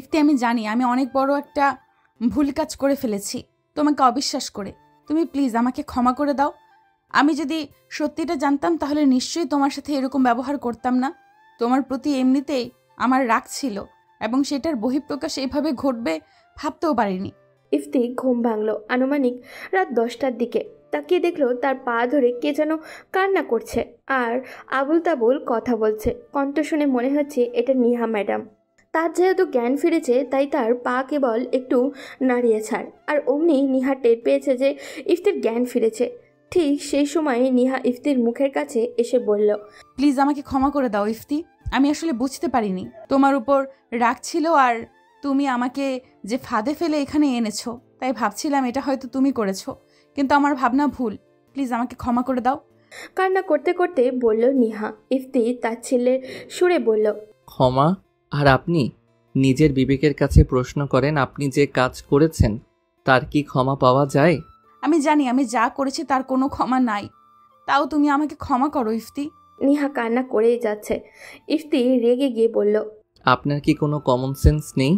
ইফতি, আমি জানি আমি অনেক বড় একটা ভুল কাজ করে ফেলেছি তোমাকে অবিশ্বাস করে। তুমি প্লিজ আমাকে ক্ষমা করে দাও। আমি যদি সত্যিটা জানতাম তাহলে নিশ্চয়ই তোমার সাথে এরকম ব্যবহার করতাম না। তোমার প্রতি এমনিতেই আমার রাগ ছিল এবং সেটার বহিঃপ্রকাশ এইভাবে ঘটবে ভাবতেও পারিনি। ইফতি ঘুম ভাঙল আনুমানিক রাত 10টার দিকে। তাকিয়ে দেখলো তার পা ধরে কে যেন কান্না করছে আর আবুল তাবুল কথা বলছে। কণ্ঠ শুনে মনে হচ্ছে এটা নিহা ম্যাডাম। তার যেহেতু জ্ঞান ফিরেছে তাই তার পা কেবল একটু নাড়িয়ে ছাড়, আর অমনি নিহা টের পেয়েছে যে ইফতির জ্ঞান ফিরেছে। ঠিক সেই সময় নিহা ইফতির মুখের কাছে এসে বলল, প্লিজ আমাকে ক্ষমা করে দাও ইফতি, আমি আসলে বুঝতে পারিনি তোমার উপর রাগ ছিল আর তুমি আমাকে যে ফাঁদে ফেলে এখানে এনেছো, তাই ভাবছিলাম এটা হয়তো তুমি করেছো, কিন্তু আমার ভাবনা ভুল। প্লিজ আমাকে ক্ষমা করে দাও। কান্না করতে করতে বলল নিহা। ইফতি তার ছেলের সুরে বলল, ক্ষমা? আর আপনি নিজের বিবেকের কাছে প্রশ্ন করেন আপনি যে কাজ করেছেন তার কি ক্ষমা পাওয়া যায়? আমি জানি আমি যা করেছি তার কোনো ক্ষমা নাই, তাও তুমি আমাকে ক্ষমা করো ইফতি। নিহা কান্না করেই যাচ্ছে। ইফতি রেগে গিয়ে বলল, আপনার কি কোনো কমন সেন্স নেই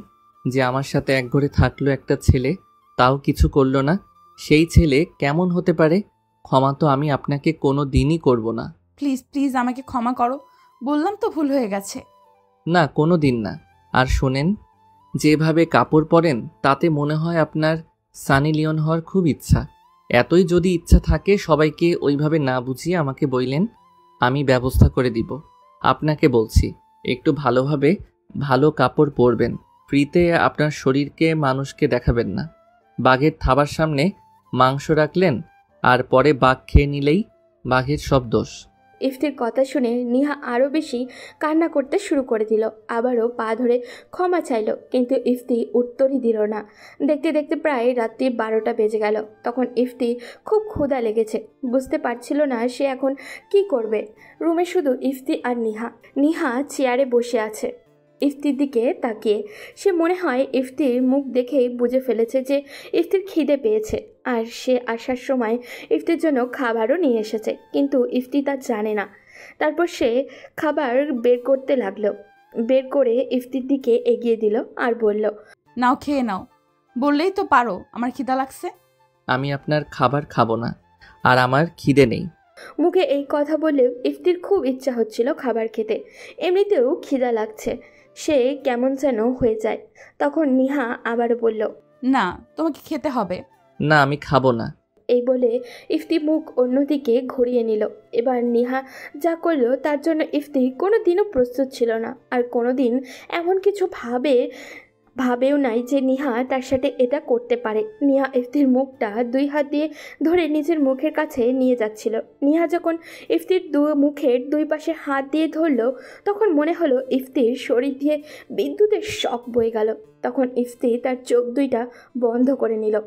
যে আমার সাথে এক ঘরে থাকলো একটা ছেলে, তাও কিছু করলো না? সেই ছেলে কেমন হতে পারে? ক্ষমা তো আমি আপনাকে কোনো দিনই করব না। প্লিজ প্লিজ আমাকে ক্ষমা করো, বললাম তো ভুল হয়ে গেছে। না, কোনো দিন না। আর শোনেন, যেভাবে কাপড় পরেন তাতে মনে হয় আপনার সানি লিওন হওয়ার খুব ইচ্ছা। এতই যদি ইচ্ছা থাকে সবাইকে ওইভাবে না বুঝিয়ে আমাকে বললেন, আমি ব্যবস্থা করে দিব। আপনাকে বলছি একটু ভালোভাবে ভালো কাপড় পরবেন। ফ্রিতে আপনার শরীরকে মানুষকে দেখাবেন না। বাঘের থাবার সামনে মাংস রাখলেন আর পরে বাঘ খেয়ে নিলেই বাঘের সব দোষ। ইফতির কথা শুনে নিহা আরও বেশি কান্না করতে শুরু করে দিল। আবারও পা ধরে ক্ষমা চাইল, কিন্তু ইফতি উত্তরই দিল না। দেখতে দেখতে প্রায় রাত্রি 12টা বেজে গেল। তখন ইফতি খুব ক্ষুধা লেগেছে, বুঝতে পারছিল না সে এখন কি করবে। রুমে শুধু ইফতি আর নিহা। নিহা চেয়ারে বসে আছে ইফতির দিকে তাকিয়ে। সে মনে হয় ইফতির মুখ দেখেই বুঝে ফেলেছে যে ইফতির খিদে পেয়েছে, আর সে আসার সময় ইফতির জন্য খাবারও নিয়ে এসেছে, কিন্তু ইফতি তা জানে না। তারপর সে খাবার বের করতে লাগলো। বের করে ইফতির দিকে এগিয়ে দিল আর বলল, নাও খেয়ে নাও, বললেই তো পারো আমার খিদা লাগছে। আমি আপনার খাবার খাবো না, আর আমার খিদে নেই। মুখে এই কথা বললেও ইফতির খুব ইচ্ছা হচ্ছিল খাবার খেতে। এমনিতেও খিদা লাগছে, সে কেমন যেন হয়ে যায়। তখন নিহা আবারও বলল, না, তোমাকে খেতে হবে। না, আমি খাবো না। এই বলে ইফতি মুখ অন্যদিকে ঘুরিয়ে নিল। এবার নিহা যা করলো তার জন্য ইফতি কোনো দিনও প্রস্তুত ছিল না, আর কোনো দিন এমন কিছু ভাবেও নাই যে নিহা তার সাথে এটা করতে পারে। নিহা ইফতির মুখটা 2 হাত দিয়ে ধরে নিজের মুখের কাছে নিয়ে যাচ্ছিল। নিহা যখন ইফতির মুখের 2 পাশে হাত দিয়ে ধরলো, তখন মনে হলো ইফতির শরীর দিয়ে বিদ্যুতের শক বয়ে গেল। তখন ইফতি তার চোখ 2টা বন্ধ করে নিল।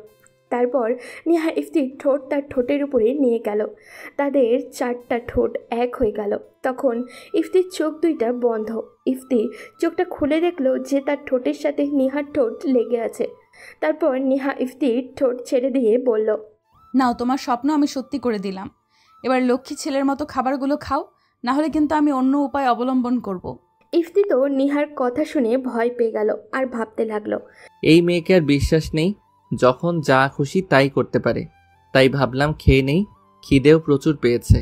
তারপর নিহা ইফতির ঠোঁট তার ঠোঁটের উপরে নিয়ে গেল। তাদের 4টা ঠোঁট এক হয়ে গেল। তখন ইফতির চোখ 2টা বন্ধ। ইফতি চোখটা খুলে দেখলো যে তার ঠোঁটের সাথে নিহার ঠোঁট লেগে আছে। তারপর নিহা ইফতির ঠোঁট ছেড়ে দিয়ে বলল, নাও, তোমার স্বপ্ন আমি সত্যি করে দিলাম। এবার লক্ষ্মী ছেলের মতো খাবারগুলো খাও, না হলে কিন্তু আমি অন্য উপায় অবলম্বন করব। ইফতি তো নিহার কথা শুনে ভয় পেয়ে গেল আর ভাবতে লাগলো, এই মেয়েকে আর বিশ্বাস নেই, যখন যা খুশি তাই করতে পারে। তাই ভাবলাম খেয়ে নেই, খিদেও প্রচুর পেয়েছে।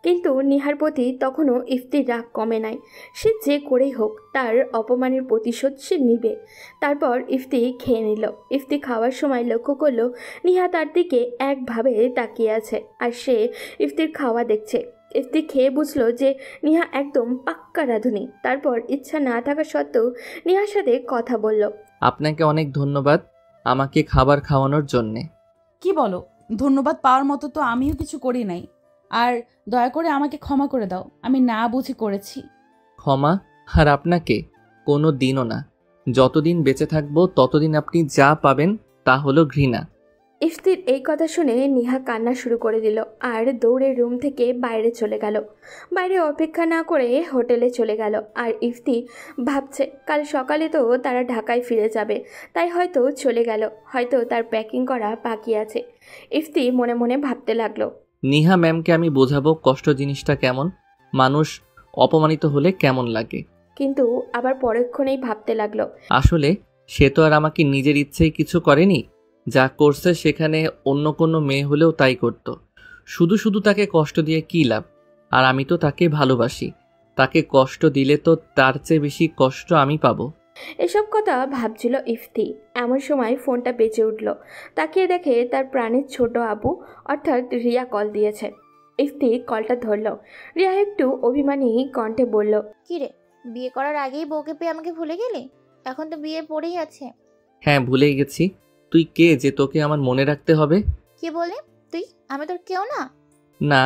কিন্তু নিহার প্রতি তখনও ইফতির রাগ কমে নাই। সে যে করেই হোক তার অপমানের প্রতিশোধ সে নিবে। তারপর ইফতি খেয়ে নিল। ইফতি খাওয়ার সময় লক্ষ্য করলো নিহা তার দিকে একভাবে তাকিয়ে আছে, আর সে ইফতির খাওয়া দেখছে। ইফতি খেয়ে বুঝলো যে নিহা একদম পাক্কা রাঁধুনি। তারপর ইচ্ছা না থাকা সত্ত্বেও নিহার সাথে কথা বলল, আপনাকে অনেক ধন্যবাদ আমাকে খাবার খাওয়ানোর জন্যে। কি বলো? ধন্যবাদ পাওয়ার মতো তো আমিও কিছু করি নাই, আর দয়া করে আমাকে ক্ষমা করে দাও, আমি না বুঝে করেছি। ক্ষমা? আর আপনাকে কোনো দিনও না। যতদিন বেঁচে থাকবো ততদিন আপনি যা পাবেন তা হলো ঘৃণা। ইফতির এই কথা শুনে নিহা কান্না শুরু করে দিল আর দৌড়ে রুম থেকে বাইরে চলে গেল। বাইরে অপেক্ষা না করে হোটেলে চলে গেল। আর ইফতি ভাবছে কাল সকালে তো তারা ঢাকায় ফিরে যাবে, তাই হয়তো চলে গেল, হয়তো তার প্যাকিং করা বাকি আছে। ইফতি মনে মনে ভাবতে লাগলো, নিহা ম্যামকে আমি বোঝাবো কষ্ট জিনিসটা কেমন, মানুষ অপমানিত হলে কেমন লাগে। কিন্তু আবার পরক্ষণেই ভাবতে লাগলো, আসলে সে তো আর আমাকে নিজের ইচ্ছেই কিছু করেনি। যা করছে সেখানে অন্য কোনো মেয়ে হলেও তাই করত। শুধু শুধু তাকে কষ্ট দিয়ে কী লাভ? আর আমি তো তাকে ভালোবাসি। তাকে কষ্ট দিলে তো তার চেয়ে বেশি কষ্ট আমি পাবো। এসব কথা ভাবছিল ইফতি। এমন সময় ফোনটা বেজে উঠল। তাকিয়ে দেখে তার প্রাণের ছোট আপু অর্থাৎ রিয়া কল দিয়েছে। ইফতি কলটা ধরল। রিয়া একটু অভিমানী কণ্ঠে বলল, কিরে, বিয়ে করার আগেই বউকে পেয়ে আমাকে ভুলে গেলি? এখন তো বিয়ে পড়েই আছে। হ্যাঁ, ভুলেই গেছি। তুই কে যে তোকে আমার মনে রাখতে হবে? কি বলে তুই? আমি তোর কেউ না? না,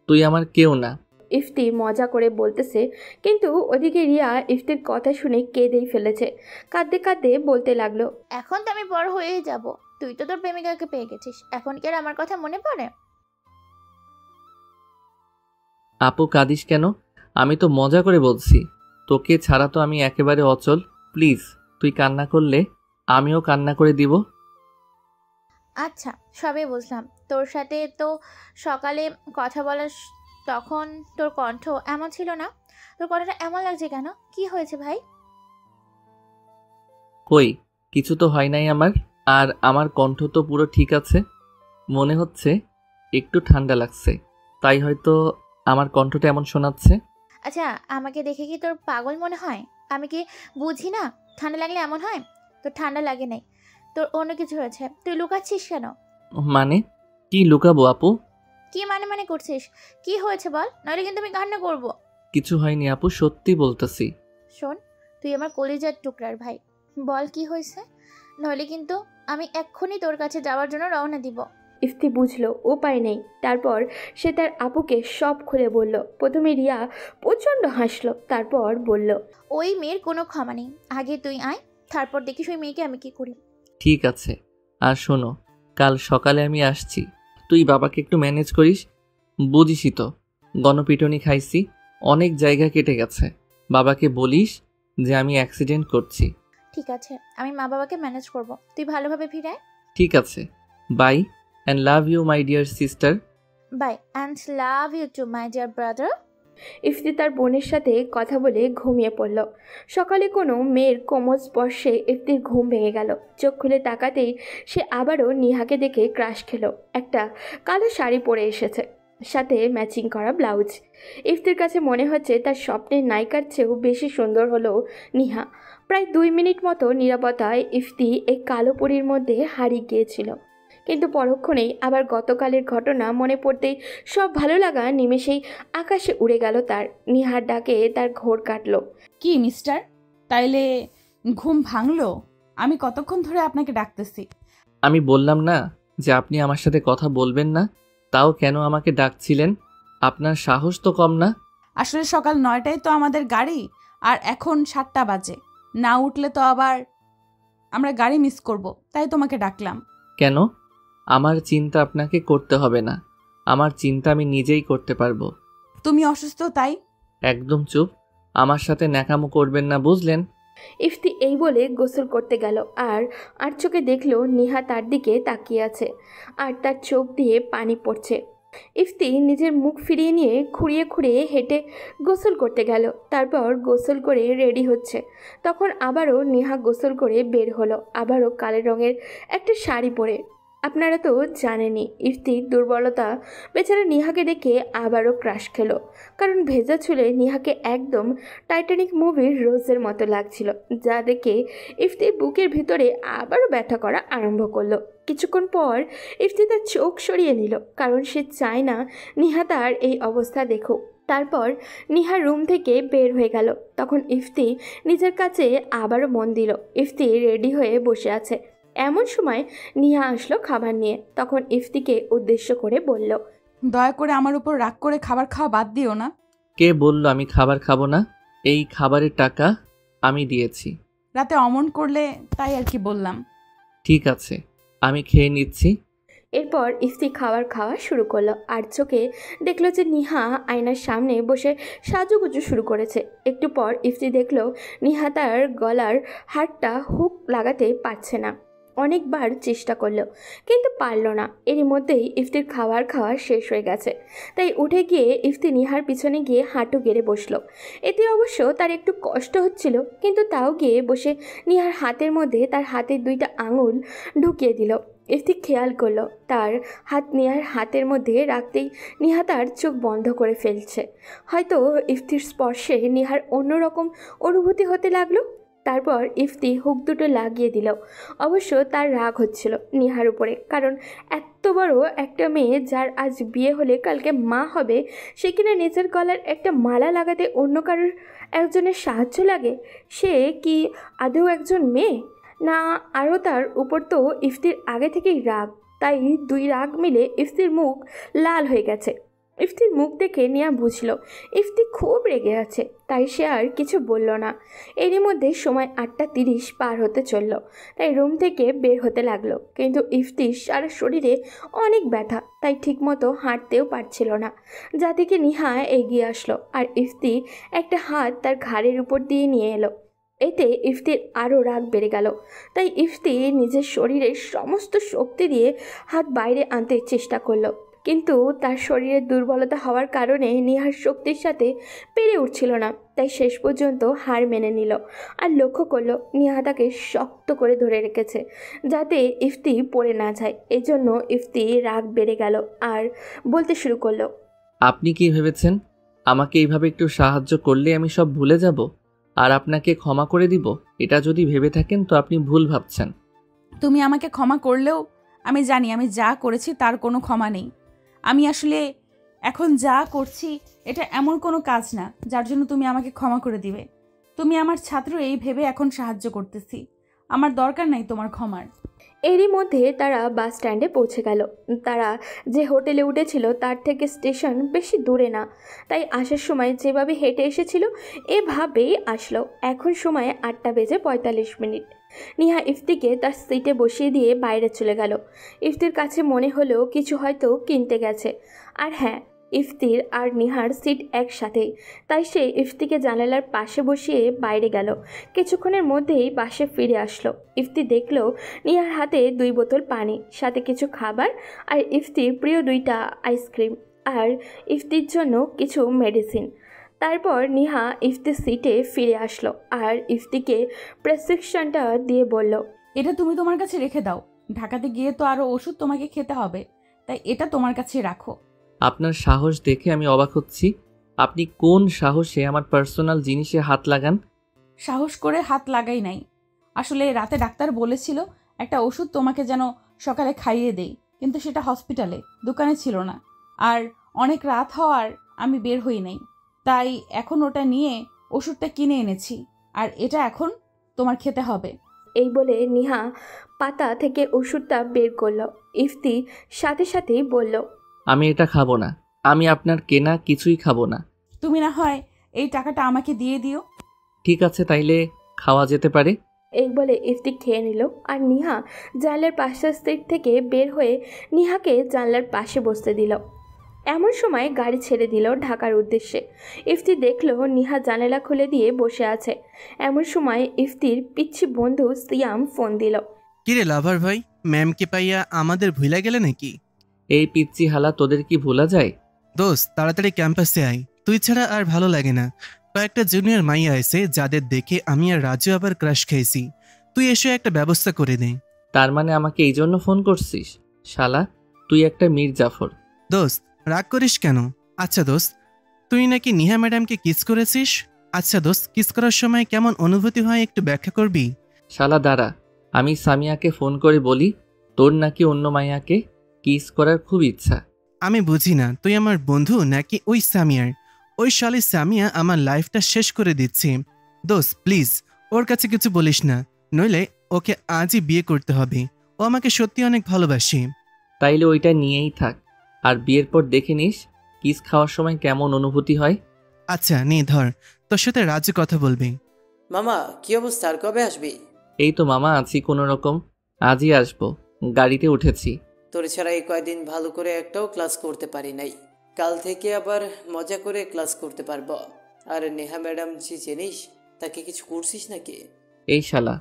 তুই আমার কেউ না। ইফতি মজা করে বলতেছে, কিন্তু ওদিকে রিয়া ইফতির কথা শুনে কেঁদেই ফেলেছে। কাঁদতে কাঁদতে বলতে লাগলো, এখন তো আমি বড় হয়েই যাব। তুই তো তোর প্রেমিকাকে পেয়ে গেছিস, এখন কি আর আমার কথা মনে পড়ে? আপু, কাঁদিস কেন? আমি তো মজা করে বলছি। তোকে ছাড়া তো আমি একেবারে অচল। প্লিজ, তুই কান্না করলে আমিও কান্না করে দিব। আচ্ছা, সবই বুঝলাম। তোর সাথে তো সকালে কথা বলার তখন তোর কণ্ঠ এমন ছিল না। তোর কণ্ঠটা এমন লাগছে কেন? কি হয়েছে ভাই? কই, কিছু তো হয় নাই আমার। আর আমার কণ্ঠ তো পুরো ঠিক আছে। মনে হচ্ছে একটু ঠান্ডা লাগছে, তাই হয়তো আমার কণ্ঠটা এমন শোনাচ্ছে। আচ্ছা, আমাকে দেখে কি তোর পাগল মনে হয়? আমি কি বুঝি না ঠান্ডা লাগলে এমন হয়? তোর ঠান্ডা লাগে নাই, তোর অন্য কিছু হয়েছে। তুই লুকাচ্ছিস কেন? মানে কি লুকাবো আপু? কি মানে করছিস? কি হয়েছে বল, নইলে কিন্তু আমি কান্না করব। কিছু হয়নি আপু, সত্যি বলতেছি। শোন, তুই আমার কলিজার টুকরার ভাই, বল কি হয়েছে, নইলে কিন্তু আমি এক্ষুনি তোর কাছে যাওয়ার জন্য রওনা দিব। ইফতি বুঝলো উপায় নেই। তারপর সে তার আপুকে সব খুলে বলল। প্রথমে রিয়া প্রচণ্ড হাসলো, তারপর বলল, ওই মেয়ের কোনো ক্ষমা নেই। আগে তুই আয়, তারপর দেখিস ওই মেয়েকে আমি কি করি। ঠিক আছে, আর শোনো, কাল সকালে আমি আসছি। তুই বাবাকে একটু ম্যানেজ করিস। বুঝিসই তো, গণপিটুনি খাইছি, অনেক জায়গা কেটে গেছে। বাবাকে বলিস যে আমি অ্যাক্সিডেন্ট করছি। ঠিক আছে, আমি মা বাবাকে ম্যানেজ করব, তুই ভালোভাবে ফিরায়। ঠিক আছে, bye and love you my dear sister. Bye and love you too my dear brother. Ifti তার বোনের সাথে কথা বলে ঘুমিয়ে পড়ল। সকালে কোনো মেয়ের কোমল স্পর্শে ইফতির ঘুম ভেঙে গেল। চোখ খুলে তাকাতেই সে আবারও নিহাকে দেখে ক্রাশ খেলো। একটা কালো শাড়ি পরে এসেছে, সাথে ম্যাচিং করা ব্লাউজ। ইফতির কাছে মনে হচ্ছে তার স্বপ্নের নায়িকার চেয়েও বেশি সুন্দর হলো নিহা। প্রায় 2 মিনিট মতো নীরবতায় ইফতি এই কালো পরীর মধ্যে হারিয়ে গিয়েছিল। কিন্তু পরক্ষণেই আবার গতকালের ঘটনা মনে পড়তেই সব ভালো লাগা নিমেষেই আকাশে উড়ে গেল তার। নিহার ডাকে তার ঘোর কাটল। কি মিস্টার, তাইলে ঘুম ভাঙলো? আমি কতক্ষণ ধরে আপনাকে ডাকতেছি। আমি বললাম না যে আপনি আমার সাথে কথা বলবেন না? তাও কেন আমাকে ডাকছিলেন? আপনার সাহস তো কম না। আসলে সকাল 9টায় তো আমাদের গাড়ি, আর এখন 7টা বাজে। না উঠলে তো আবার আমরা গাড়ি মিস করব, তাই তোমাকে ডাকলাম। কেন? আমার চিন্তা আপনাকে করতে হবে না। আমার চিন্তা আমি নিজেই করতে পারবো। তুমি অসুস্থ তাই? একদম চুপ, আমার সাথে ন্যাকামো করবেন না, বুঝলেন? ইফতি এই বলে গোসল করতে গেল, আর চোখে দেখলো নিহা তার দিকে তাকিয়ে আছে, আর তার চোখ দিয়ে পানি পড়ছে। ইফতি নিজের মুখ ফিরিয়ে নিয়ে খুঁড়িয়ে খুঁড়িয়ে হেঁটে গোসল করতে গেল। তারপর গোসল করে রেডি হচ্ছে, তখন আবারও নিহা গোসল করে বের হলো, আবারও কালো রঙের একটা শাড়ি পরে। আপনারা তো জানেনই ইফতির দুর্বলতা। বেচারা নিহাকে দেখে আবারও ক্রাশ খেলো, কারণ ভেজা চুলে নিহাকে একদম টাইটানিক মুভির রোজের মতো লাগছিল, যা দেখে ইফতির বুকের ভিতরে আবারও ব্যথা করা আরম্ভ করলো। কিছুক্ষণ পর ইফতি তার চোখ সরিয়ে নিল, কারণ সে চায় না নিহা তার এই অবস্থা দেখুক। তারপর নিহা রুম থেকে বের হয়ে গেল। তখন ইফতি নিজের কাছে আবারও মন দিল। ইফতি রেডি হয়ে বসে আছে। এমন সময় নিহা আসলো খাবার নিয়ে। তখন ইফতিকে উদ্দেশ্য করে বলল, দয়া করে আমার উপর রাগ করে খাবার খাওয়া বাদ দিও না। কে বলল আমি খাবার খাবো না? এই খাবারের টাকা আমি দিয়েছি। রাতে অমন করলে তাই আর কি বললাম। ঠিক আছে, আমি খেয়ে নিচ্ছি। এরপর ইফতি খাবার খাওয়া শুরু করলো, আর চোখে দেখলো যে নিহা আয়নার সামনে বসে সাজুগুজু শুরু করেছে। একটু পর ইফতি দেখলো নিহা তার গলার হারটা হুক লাগাতে পারছে না। অনেকবার চেষ্টা করলো কিন্তু পারল না। এরই মধ্যেই ইফতির খাওয়া শেষ হয়ে গেছে, তাই উঠে গিয়ে ইফতি নিহার পিছনে গিয়ে হাঁটু গেড়ে বসলো। এতে অবশ্য তার একটু কষ্ট হচ্ছিল, কিন্তু তাও গিয়ে বসে নিহার হাতের মধ্যে তার হাতের 2টা আঙুল ঢুকিয়ে দিল। ইফতি খেয়াল করলো তার হাত নিহার হাতের মধ্যে রাখতেই নিহা তার চোখ বন্ধ করে ফেলছে। হয়তো ইফতির স্পর্শে নিহার অন্যরকম অনুভূতি হতে লাগলো। তারপর ইফতি হুক দুটো লাগিয়ে দিল। অবশ্য তার রাগ হচ্ছিল নিহার উপরে, কারণ এত বড় একটা মেয়ে যার আজ বিয়ে হলে কালকে মা হবে, সে কিনা নিজের গলার একটা মালা লাগাতে অন্য কারোর একজনের সাহায্য লাগে। সে কি আদৌ একজন মেয়ে না? আরও তার উপর তো ইফতির আগে থেকেই রাগ, তাই 2 রাগ মিলে ইফতির মুখ লাল হয়ে গেছে। ইফতির মুখ দেখে নিয়া বুঝল ইফতি খুব রেগে আছে, তাই সে আর কিছু বলল না। এরই মধ্যে সময় 8:30 পার হতে চলল, তাই রুম থেকে বের হতে লাগলো। কিন্তু ইফতির সারা শরীরে অনেক ব্যথা, তাই ঠিকমতো হাঁটতেও পারছিল না। যা থেকে নিহা এগিয়ে আসলো আর ইফতি একটা হাত তার ঘাড়ের উপর দিয়ে নিয়ে এলো। এতে ইফতির আরও রাগ বেড়ে গেল, তাই ইফতি নিজের শরীরের সমস্ত শক্তি দিয়ে হাত বাইরে আনতে চেষ্টা করলো, কিন্তু তার শরীরের দুর্বলতা হওয়ার কারণে নিহার শক্তির সাথে পেরে উঠছিল না। তাই শেষ পর্যন্ত হার মেনে নিল আর লক্ষ্য করলো নিহা তাকে শক্ত করে ধরে রেখেছে যাতে ইফতি পড়ে না যায়। এজন্য ইফতি রাগ বেড়ে গেল আর বলতে শুরু করলো, আপনি কি ভেবেছেন আমাকে এইভাবে একটু সাহায্য করলে আমি সব ভুলে যাব আর আপনাকে ক্ষমা করে দিব? এটা যদি ভেবে থাকেন তো আপনি ভুল ভাবছেন। তুমি আমাকে ক্ষমা করলেও আমি জানি আমি যা করেছি তার কোনো ক্ষমা নেই। আমি আসলে এখন যা করছি এটা এমন কোনো কাজ না যার জন্য তুমি আমাকে ক্ষমা করে দিবে। তুমি আমার ছাত্র এই ভেবে এখন সাহায্য করতেছি, আমার দরকার নাই তোমার ক্ষমার। এরই মধ্যে তারা বাস স্ট্যান্ডে পৌঁছে গেল। তারা যে হোটেলে উঠেছিল তার থেকে স্টেশন বেশি দূরে না, তাই আসার সময় যেভাবে হেঁটে এসেছিল এভাবেই আসলো। এখন সময় 8:45। নিহা ইফতিকে তার সিটে বসিয়ে দিয়ে বাইরে চলে গেল। ইফতির কাছে মনে হলো কিছু হয়তো কিনতে গেছে। আর হ্যাঁ, ইফতির আর নিহার সিট একসাথেই, তাই সে ইফতিকে জানালার পাশে বসিয়ে বাইরে গেল। কিছুক্ষণের মধ্যেই বাসে ফিরে আসলো। ইফতি দেখলো নিহার হাতে 2 বোতল পানি, সাথে কিছু খাবার আর ইফতির প্রিয় 2টা আইসক্রিম আর ইফতির জন্য কিছু মেডিসিন। তারপর নিহা ইফতির সিটে ফিরে আসলো আর ইফতিকে প্রেসক্রিপশনটা দিয়ে বলল, এটা তুমি তোমার কাছে রেখে দাও, ঢাকাতে গিয়ে তো আরও ওষুধ তোমাকে খেতে হবে, তাই এটা তোমার কাছে রাখো। আপনার সাহস দেখে আমি অবাক হচ্ছি। আপনি কোন সাহসে আমার পার্সোনাল জিনিসে হাত লাগান? সাহস করে হাত লাগাই নাই, আসলে রাতে ডাক্তার বলেছিল একটা ওষুধ তোমাকে যেন সকালে খাইয়ে দেই, কিন্তু সেটা হসপিটালে, দোকানে ছিল না। আর অনেক রাত হওয়ার আমি বের হই নাই, তাই এখন ওটা নিয়ে ওষুধটা কিনে এনেছি, আর এটা এখন তোমার খেতে হবে। এই বলে নিহা পাতা থেকে ওষুধটা বের করলো। ইফতি সাথে সাথেই বলল, আমি এটা খাবো না, আমি আপনার কেনা কিছুই খাবো না। তুমি না হয় এই টাকাটা আমাকে দিয়ে দিও। ঠিক আছে, তাইলে খাওয়া যেতে পারে। এই বলে ইফতি খেয়ে নিল আর নিহা জানলার পাশের সিট থেকে বের হয়ে নিহাকে জানলার পাশে বসতে দিল। এমন সময় গাড়ি ছেড়ে দিল ঢাকার উদ্দেশ্যে। ইফতি দেখলো নিহা জানালা খুলে দিয়ে বসে আছে। এমন সময় ইফতির পিচ্ছি বন্ধু সিয়াম ফোন দিল। কিরে লাভার ভাই, ম্যামকে পাইয়া আমাদের ভুলা গেলে নাকি? এই পিচ্চি হালা তোদের কি ভোলা যায়? দোস্ত তাড়াতাড়ি ক্যাম্পাসে আয়, তুই ছাড়া আর ভালো লাগে না। কয়েকটা জুনিয়র মাইয়া আছে যাদের দেখে আমি আর রাজু আবার ক্রাশ খেয়েছি। তুই এসে একটা ব্যবস্থা করে দে। তার মানে আমাকে এই জন্য ফোন করছিস? শালা তুই একটা মীর জাফর। দোস্ত রাগ করিস কেন? আচ্ছা দোস্ত, তুই নাকি নিহা ম্যাডামকে কিস করেছিস। আচ্ছা দোস্ত, কিস করার সময় কেমন অনুভূতি হয় একটু ব্যাখ্যা করবি? শালা দাঁড়া, আমি সামিয়াকে ফোন করে বলি তোর নাকি অন্য মাইয়াকে কিস করার খুব ইচ্ছা। আমি বুঝি না তুই আমার বন্ধু নাকি ওই সামিয়ার। ওই শালি সামিয়া আমার লাইফটা শেষ করে দিচ্ছে। দোস্ত প্লিজ ওর কাছে কিছু বলিস না, নইলে ওকে আজই বিয়ে করতে হবে। ও আমাকে সত্যি অনেক ভালোবাসে। তাইলে ওইটা নিয়েই থাক, আর বিয়ের পর দেখে নিস কিস খাওয়ার সময় কেমন অনুভূতি হয়। আচ্ছা নে ধর, তোর সাথে রাজু কথা বলবে। মামা কি অবস্থা, আর কবে আসবি? এই তো মামা আছি কোনো রকম, আজই আসবো, গাড়িতে উঠেছি। তোর ছাড়া এই কয়দিন ভালো করে একটাও ক্লাস করতে পারি নাই, কাল থেকে আবার মজা করে ক্লাস করতে পারবো। আর নেহা ম্যাডাম যে চিনিস, তাকে কিছু করছিস নাকি? এই শালা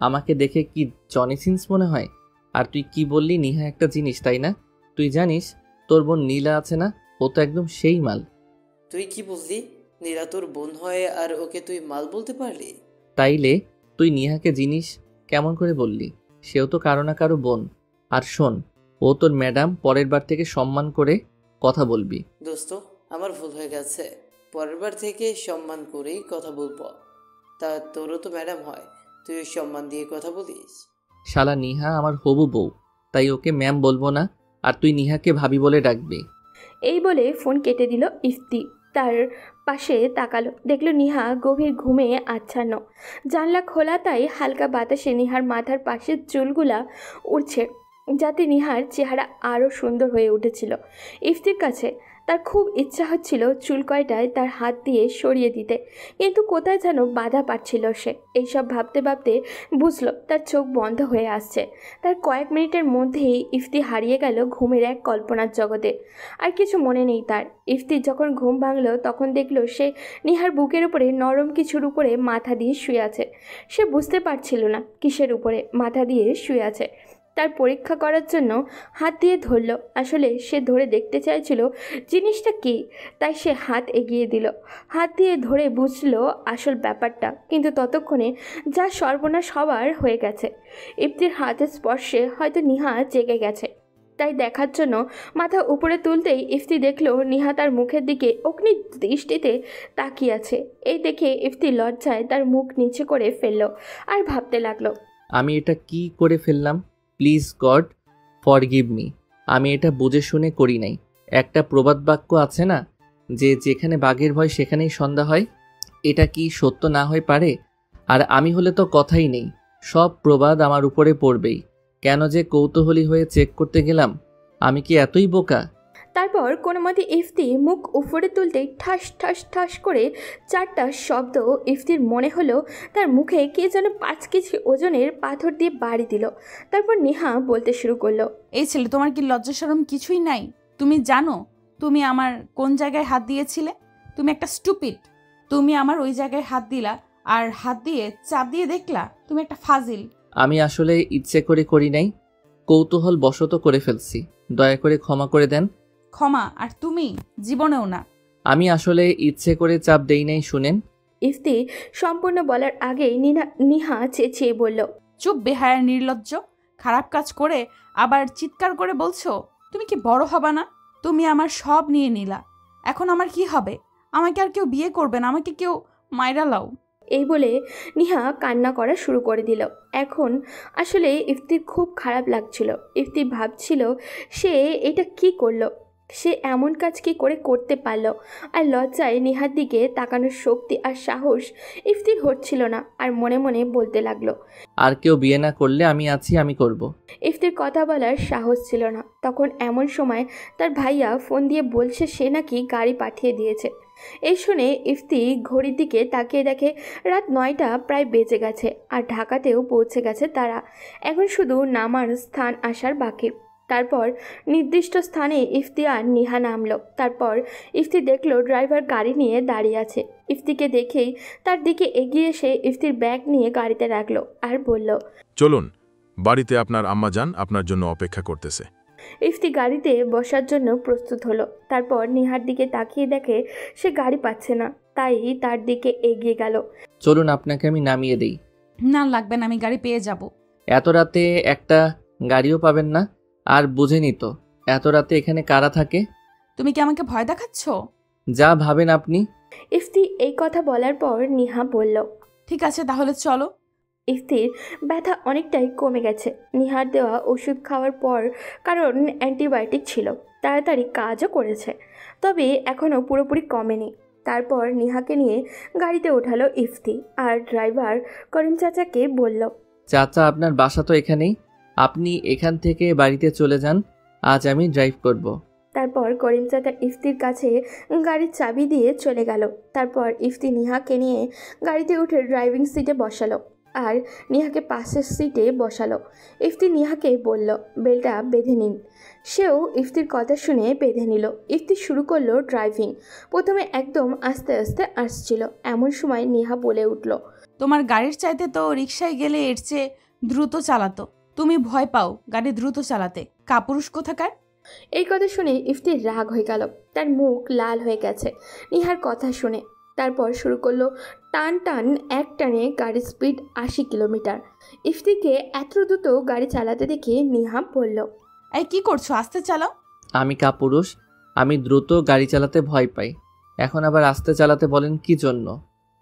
আমাকে দেখে কি জনি সিন্স মনে হয়? আর তুই কি বললি নিহা একটা জিনিস, তাই না? তুই জানিস তোর বোন নীলা আছে না, ও তো একদম সেই মাল। তুই কি বুঝলি? নীলা তোর বোন হয় আর ওকে তুই মাল বলতে পারলি? তাইলে তুই নিহাকে জিনিস কেমন করে বললি? সেও তো কারো না কারো বোন। আর শোন, ও তোর ম্যাডাম, পরের বার থেকে সম্মান করে কথা বলবি। দোস্ত, আমার ভুল হয়ে গেছে, পরের বার থেকে সম্মান করেই কথা বলবো। তা তোরও তো ম্যাডাম হয়, তুই সম্মান দিয়ে কথা বলিস? শালা নিহা আমার হবু বউ, তাই ওকে ম্যাম বলবো না, আর তুই নিহাকে ভাবি বলে ডাকবি। এই বলে ফোন কেটে দিল ইফতি। তার পাশে তাকালো, দেখলো নিহা গভীর ঘুমে আচ্ছন্ন। জানলা খোলা, তাই হালকা বাতাসে নিহার মাথার পাশের চুলগুলা উড়ছে, যাতে নিহার চেহারা আরও সুন্দর হয়ে উঠেছিল। ইফতির কাছে তার খুব ইচ্ছা হচ্ছিল চুল কয়টায় তার হাত দিয়ে সরিয়ে দিতে, কিন্তু কোথায় যেন বাধা পাচ্ছিল সে। এইসব ভাবতে ভাবতে বুঝলো তার চোখ বন্ধ হয়ে আসছে। তার কয়েক মিনিটের মধ্যেই ইফতি হারিয়ে গেল ঘুমের এক কল্পনার জগতে। আর কিছু মনে নেই তার। ইফতির যখন ঘুম ভাঙলো তখন দেখলো সে নিহার বুকের উপরে নরম কিছুর উপরে মাথা দিয়ে শুয়ে আছে। সে বুঝতে পারছিল না কিসের উপরে মাথা দিয়ে শুয়ে আছে। তার পরীক্ষা করার জন্য হাত দিয়ে ধরল। আসলে সে ধরে দেখতে চাইছিল জিনিসটা কী, তাই সে হাত এগিয়ে দিল। হাত দিয়ে ধরে বুঝলো আসল ব্যাপারটা, কিন্তু ততক্ষণে যা সর্বনাশ হবার হয়ে গেছে। ইফতির হাতের স্পর্শে হয়তো নিহা জেগে গেছে, তাই দেখার জন্য মাথা উপরে তুলতেই ইফতি দেখলো নিহা তার মুখের দিকে অগ্নি দৃষ্টিতে তাকিয়ে আছে। এই দেখে ইফতি লজ্জায় তার মুখ নিচে করে ফেললো আর ভাবতে লাগলো, আমি এটা কি করে ফেললাম? Please god forgive me. আমি এটা বুঝে শুনে করি নাই। একটা প্রবাদ বাক্য আছে না, যে যেখানে বাঘের ভয় সেখানেই সন্ধ্যা হয়? এটা কি সত্য না হয়ে পারে? আর আমি হলে তো কথাই নেই, সব প্রবাদ আমার উপরে পড়বেই। কেন যে কৌতূহলী হয়ে চেক করতে গেলাম? আমি কি এতই বোকা? তারপর কোনো মতে ইফতি মুখ উপরে তুলতেই ঠাস ঠাস ঠাস করে 4টা শব্দ। ইফতির মনে হলো তার মুখে কে যেন 5 কেজি ওজনের পাথর দিয়ে বাড়ি দিল। তারপর নেহা বলতে শুরু করলো, এই ছেলে, তোমার কি লজ্জা শরম কিছুই নাই? তুমি জানো তুমি আমার কোন জায়গায় হাত দিয়েছিলে? তুমি একটা স্টুপিড। তুমি আমার ওই জায়গায় হাত দিলা, আর হাত দিয়ে চাপ দিয়ে দেখলা। তুমি একটা ফাজিল। আমি আসলে ইচ্ছে করে করি নাই, কৌতূহল বশত করে ফেলছি। দয়া করে ক্ষমা করে দেন। ক্ষমা? আর তুমি জীবনেও না। আমি আসলে ইচ্ছে করে চাপ দেই নাই, শুনেন। ইফতি সম্পূর্ণ বলার আগেই নিহা চেঁচিয়ে বলল, চুপ বেহায়া নির্লজ্জ। খারাপ কাজ করে আবার চিৎকার করে বলছো? তুমি কি বড় হবা না? তুমি আমার সব নিয়ে নিলা, এখন আমার কি হবে? আমাকে আর কেউ বিয়ে করবে না, আমাকে কেউ মাইরা লাও। এই বলে নিহা কান্না করা শুরু করে দিল। এখন আসলে ইফতির খুব খারাপ লাগছিল। ইফতি ভাবছিল সে এটা কি করলো, সে এমন কাজ কি করে করতে পারলো। আর লজ্জায় নিহার দিকে তাকানোর শক্তি আর সাহস ইফতির হচ্ছিল না। আর মনে মনে বলতে লাগলো, আর কেউ বিয়ে না করলে আমি আছি, আমি করব। ইফতির কথা বলার সাহস ছিল না। তখন এমন সময় তার ভাইয়া ফোন দিয়ে বলছে সে নাকি গাড়ি পাঠিয়ে দিয়েছে। এই শুনে ইফতি ঘড়ির দিকে তাকিয়ে দেখে রাত 9টা প্রায় বেজে গেছে, আর ঢাকাতেও পৌঁছে গেছে তারা। এখন শুধু নামার স্থান আসার বাকি। তারপর নির্দিষ্ট স্থানে ইফতি আর নিহা নামলো। তারপর ইফতি দেখলো ড্রাইভার গাড়ি নিয়ে দাঁড়িয়ে আছে। ইফতিকে দেখেই তার দিকে এগিয়ে এসে ইফতির ব্যাগ নিয়ে গাড়িতে রাখলো আর বলল, চলুন, বাড়িতে আপনার আম্মাজান আপনার জন্য অপেক্ষা করতেছে। ইফতি গাড়িতে বসার জন্য প্রস্তুত হলো। তারপর নিহার দিকে তাকিয়ে দেখে সে গাড়ি পাচ্ছে না, তাই তার দিকে এগিয়ে গেল। চলুন আপনাকে আমি নামিয়ে দেই। না লাগবে না, আমি গাড়ি পেয়ে যাব। এত রাতে একটা গাড়িও পাবেন না। আর বুঝেনি তো এত রাতে এখানে কারা থাকে? তুমি কি আমাকে ভয় দেখাচ্ছ? যা ভাবেন আপনি। ইফতি এই কথা বলার পর নিহা বলল, ঠিক আছে তাহলে চলো। ইফতির ব্যথা অনেকটাই কমে গেছে নিহার দেওয়া ওষুধ খাওয়ার পর, কারণ অ্যান্টিবায়োটিক ছিল, তাড়াতাড়ি কাজও করেছে, তবে এখনও পুরোপুরি কমেনি। তারপর নিহাকে নিয়ে গাড়িতে ওঠালো ইফতি, আর ড্রাইভার করিম চাচাকে বলল, চাচা আপনার বাসা তো এখানেই, আপনি এখান থেকে বাড়িতে চলে যান, আজ আমি ড্রাইভ করব। তারপর করিম চাচা ইফতির কাছে গাড়ির চাবি দিয়ে চলে গেল। তারপর ইফতি নিহাকে নিয়ে গাড়িতে উঠে ড্রাইভিং সিটে বসালো আর নিহাকে পাশের সিটে বসালো। ইফতি নিহাকে বলল, বেলটা বেঁধে নিন। সেও ইফতির কথা শুনে বেঁধে নিল। ইফতি শুরু করলো ড্রাইভিং। প্রথমে একদম আস্তে আস্তে আসছিল। এমন সময় নিহা বলে উঠল, তোমার গাড়ির চাইতে তো রিকশায় গেলে এর চেয়ে দ্রুত চালাতো। তুমি ভয় পাও গাড়ি দ্রুত চালাতে, কাপুরুষ কোথাকার। এই কথা শুনে ইফতির রাগ হয়ে গেল, তার মুখ লাল হয়ে গেছে নিহার কথা শুনে। তারপর শুরু করলো টান টান এক টানে গাড়ির স্পিড 80 কিলোমিটার। ইফতিকে এত দ্রুত গাড়ি চালাতে দেখে নিহা বলল, এই কি করছো, আস্তে চালাও। আমি কাপুরুষ, আমি দ্রুত গাড়ি চালাতে ভয় পাই, এখন আবার আস্তে চালাতে বলেন কি জন্য?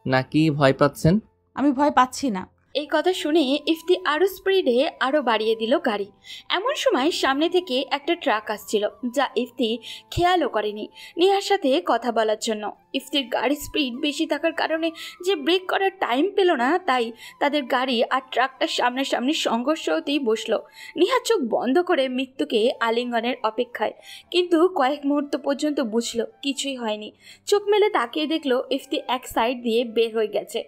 নাকি ভয় পাচ্ছেন? আমি ভয় পাচ্ছি না। এই কথা শুনে ইফতি আরও স্পিডে আরও বাড়িয়ে দিল গাড়ি। এমন সময় সামনে থেকে একটা ট্রাক আসছিল, যা ইফতি খেয়ালও করেনি নিহার সাথে কথা বলার জন্য। ইফতির গাড়ির স্পিড বেশি থাকার কারণে যে ব্রেক করার টাইম পেল না, তাই তাদের গাড়ি আর ট্রাকটার সামনাসামনি সংঘর্ষ হতেই বসলো। নিহা চোখ বন্ধ করে মৃত্যুকে আলিঙ্গনের অপেক্ষায়, কিন্তু কয়েক মুহূর্ত পর্যন্ত বুঝলো কিছুই হয়নি। চোখ মেলে তাকিয়ে দেখলো ইফতি এক সাইড দিয়ে বের হয়ে গেছে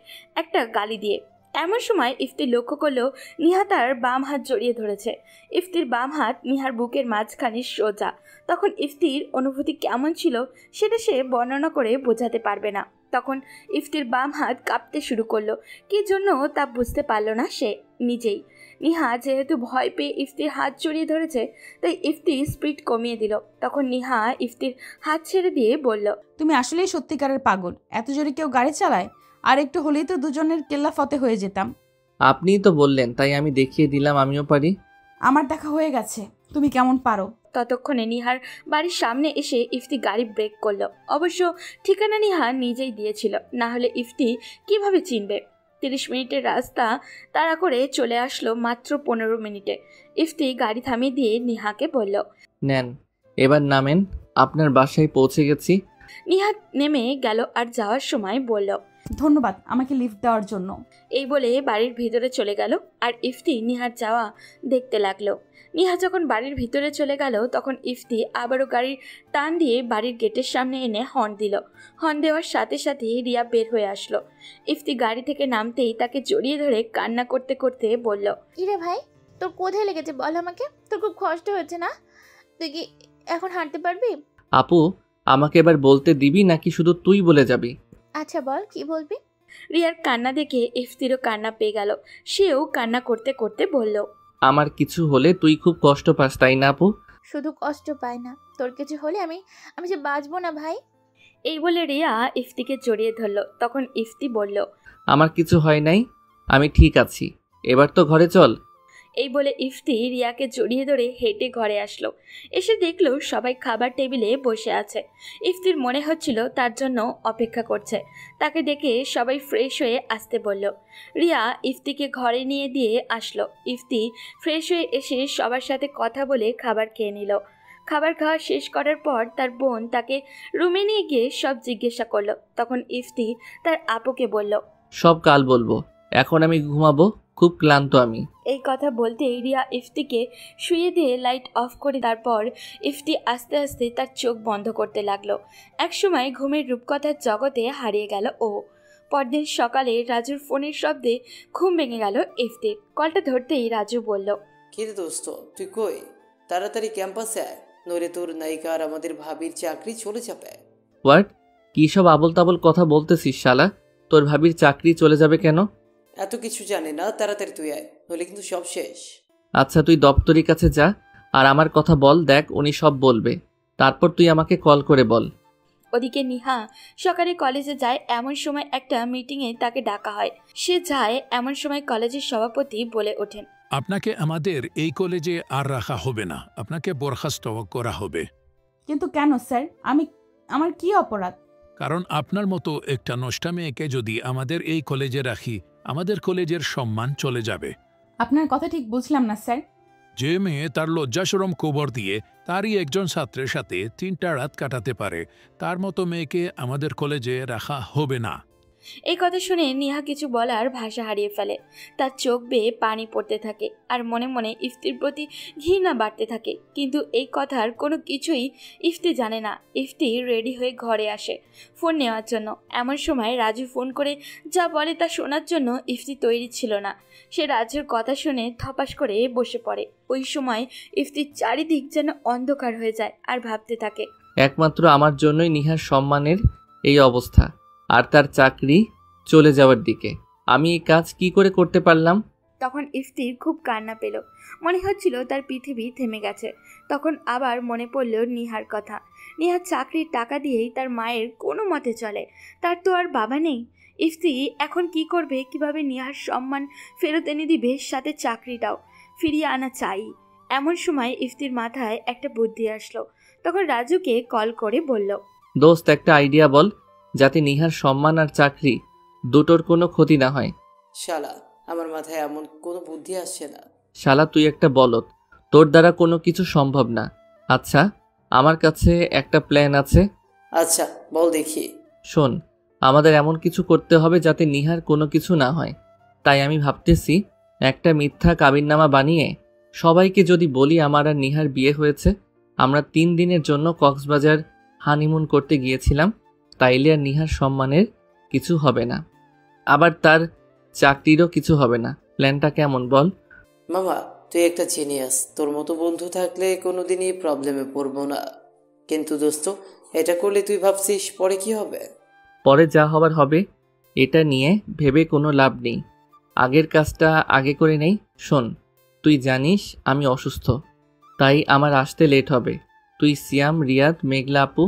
একটা গালি দিয়ে। এমন সময় ইফতি লক্ষ্য করলো নিহা তার বাম হাত জড়িয়ে ধরেছে। ইফতির বাম হাত নিহার বুকের মাঝখানে সোজা। তখন ইফতির অনুভূতি কেমন ছিল সেটা সে বর্ণনা করে বোঝাতে পারবে না। তখন ইফতির বাম হাত কাঁপতে শুরু করলো, কী জন্য তা বুঝতে পারল না সে নিজেই। নিহা যেহেতু ভয় পেয়ে ইফতির হাত জড়িয়ে ধরেছে, তাই ইফতি স্পিড কমিয়ে দিল। তখন নিহা ইফতির হাত ছেড়ে দিয়ে বলল, তুমি আসলেই সত্যিকারের পাগল, এত জোরে কেউ গাড়ি চালায়? আর একটু হলেই তো দুজনের কেল্লা ফতে হয়ে যেতাম। আপনিই তো বললেন, তাই আমি দেখিয়ে দিলাম আমিও পারি। আমার দেখা হয়ে গেছে, তুমি কেমন পারো। ততক্ষণে নিহার বাড়ির সামনে এসে ইফতি গাড়ি ব্রেক করলো। অবশ্য ঠিকানা নিহা নিজেই দিয়েছিল, না হলে ইফতি কিভাবে চিনবে। 30 মিনিটের রাস্তা তাড়া করে চলে আসলো মাত্র 15 মিনিটে। ইফতি গাড়ি থামিয়ে দিয়ে নিহাকে বলল, নেন, এবার নামেন, আপনার বাসায় পৌঁছে গেছি। নিহা নেমে গেল আর যাওয়ার সময় বলল, ধন্যবাদ আমাকে লিফট দেওয়ার জন্য। এই বলে বাড়ির ভিতরে চলে গেল আর ইফতি নিহার যাওয়া দেখতে লাগলো। নিহা যখন বাড়ির ভিতরে চলে গেল, তখন ইফতি আবারও গাড়ির টান দিয়ে বাড়ির গেটের সামনে এনে হর্ন দিল। হর্ন দেওয়ার সাথে সাথে রিয়া বের হয়ে আসলো। ইফতি গাড়ি থেকে নামতেই তাকে জড়িয়ে ধরে কান্না করতে করতে বলল, কিরে ভাই, তোর কোথায় লেগেছে বল আমাকে? তোর খুব কষ্ট হচ্ছে না? তুই কি এখন হাঁটতে পারবি? আপু, আমাকে এবার বলতে দিবি নাকি শুধু তুই বলে যাবি? আচ্ছা বল, কি বলবি? রিয়ার কান্না দেখে ইফতিরও কান্না পেয়ে গেল। সেও কান্না করতে করতে বলল, আমার কিছু হলে তুই খুব কষ্ট পাস, তাই না আপু? শুধু কষ্ট পাই না, তোর কিছু হলে আমি যে বাঁচবো না ভাই। এই বলে রিয়া ইফতিকে জড়িয়ে ধরল। তখন ইফতি বলল, আমার কিছু হয় নাই, আমি ঠিক আছি, এবার তো ঘরে চল। এই বলে ইফতি রিয়াকে জড়িয়ে ধরে হেঁটে ঘরে আসলো। এসে দেখলো সবাই খাবার টেবিলে বসে আছে। ইফতির মনে হচ্ছিল তার জন্য অপেক্ষা করছে। তাকে দেখে সবাই ফ্রেশ হয়ে আসতে বলল। রিয়া ইফতিকে ঘরে নিয়ে দিয়ে আসলো। ইফতি ফ্রেশ হয়ে এসে সবার সাথে কথা বলে খাবার খেয়ে নিল। খাবার খাওয়া শেষ করার পর তার বোন তাকে রুমে নিয়ে গিয়ে সব জিজ্ঞাসা করলো। তখন ইফতি তার আপুকে বলল, সব কাল বলবো, এখন আমি ঘুমাবো, খুব ক্লান্ত আমি। এই কথা বলতে রিয়া ইফতিকে শুয়ে দিয়ে লাইট অফ করে, তারপর ইফতি আস্তে আস্তে তার চোখ বন্ধ করতে লাগলো। একসময় ঘুমের রূপকথার জগতে হারিয়ে গেল ও। পরদিন সকালে রাজুর ফোনের শব্দে ঘুম ভেঙে গেল ইফতির। কলটা ধরতেই রাজু বলল, কিরে দোস্ত, তুই কই? তাড়াতাড়ি ক্যাম্পাসে আয়, নইলে তোর নায়িকা আর আমাদের ভাবির চাকরি চলে যাবে। হোয়াট? কী সব আবল তাবল কথা বলতেছিস শালা? তোর ভাবির চাকরি চলে যাবে কেন? এত কিছু জানি না, তাড়াতাড়ি তুই আয়, নইলে কিন্তু সব শেষ। আচ্ছা, তুই দপ্তরির কাছে যা আর আমার কথা বল, দেখ উনি সব বলবে, তারপর তুই আমাকে কল করে বল। ওদিকে নিহা সকালে কলেজে যায়। এমন সময় একটা মিটিংয়ে তাকে ডাকা হয়। সে যায় এমন সময় কলেজের সভাপতি বলে ওঠেন, আপনাকে আমাদের এই কলেজে আর রাখা হবে না, আপনাকে বরখাস্ত করা হবে। কিন্তু কেন স্যার? আমার কি অপরাধ? কারণ আপনার মতো একটা নষ্টা মেয়েকে যদি আমাদের এই কলেজে রাখি, আমাদের কলেজের সম্মান চলে যাবে। আপনার কথা ঠিক বুঝলাম না স্যার। যে মেয়ে তার লজ্জাশরম কবর দিয়ে তারই একজন ছাত্রের সাথে 3টা রাত কাটাতে পারে, তার মতো মেয়েকে আমাদের কলেজে রাখা হবে না। এই কথা শুনে নিহা কিছু বলার ভাষা হারিয়ে ফেলে। তার চোখ বেয়ে পানি পড়তে থাকে আর মনে মনে ইফতির প্রতি ঘৃণা বাড়তে থাকে। কিন্তু এই কথার কোনো কিছুই ইফতি জানে না। ইফতি রেডি হয়ে ঘরে আসে ফোন নেওয়ার জন্য। এমন সময় রাজু ফোন করে যা বলে তা শোনার জন্য ইফতি তৈরি ছিল না। সে রাজুর কথা শুনে ধপাস করে বসে পড়ে। ওই সময় ইফতির চারিদিক যেন অন্ধকার হয়ে যায় আর ভাবতে থাকে, একমাত্র আমার জন্যই নিহার সম্মানের এই অবস্থা আর তার চাকরি চলে যাওয়ার দিকে। আমি এই কাজ কি করে করতে পারলাম? তখন ইফতির খুব কান্না পেল, মনে হচ্ছিল তার পৃথিবী থেমে গেছে। তখন আবার মনে পড়ল নিহার কথা। নিহার চাকরির টাকা দিয়েই তার মায়ের কোনো মতে চলে, তার তো আর বাবা নেই। ইফতি এখন কি করবে, কিভাবে নিহার সম্মান ফেরত এনে দিবে, সাথে চাকরিটাও ফিরিয়ে আনা চাই। এমন সময় ইফতির মাথায় একটা বুদ্ধি আসলো। তখন রাজুকে কল করে বলল, দোস্ত, একটা আইডিয়া বল যাতে নিহার সম্মান আর চাকরি দুটোর কোনো ক্ষতি না হয়। শালা, আমার মাথায় এমন কোনো বুদ্ধি আসছে না। শালা, তুই একটা বলদ, তোর দ্বারা কোনো কিছু সম্ভব না। আচ্ছা, আমার কাছে একটা প্ল্যান আছে। আচ্ছা, বল দেখি। শোন, আমাদের এমন কিছু করতে হবে যাতে নিহার কোনো কিছু না হয়। তাই আমি ভাবতেছি একটা মিথ্যা কাবিননামা বানিয়ে সবাইকে যদি বলি আমার আর নিহার বিয়ে হয়েছে, আমরা 3 দিনের জন্য কক্সবাজার হানিমুন করতে গিয়েছিলাম, তাইলে আর নিহার সম্মানের কিছু হবে না, আবার তার চাকরিরও কিছু হবে না। প্ল্যানটা কেমন বল? মামা, তুই একটা জিনিয়াস। তোর মতো বন্ধু থাকলে কোনোদিনই প্রবলেমে পড়বো না। কিন্তু দোস্ত, এটা করলে তুই ভাবছিস পরে কি হবে? পরে যা হবার হবে, এটা নিয়ে ভেবে কোনো লাভ নেই। আগের কাজটা আগে করে নেই। শোন, তুই জানিস আমি অসুস্থ, তাই আমার আসতে লেট হবে। তুই সিয়াম, রিয়াদ, মেঘলা আপু,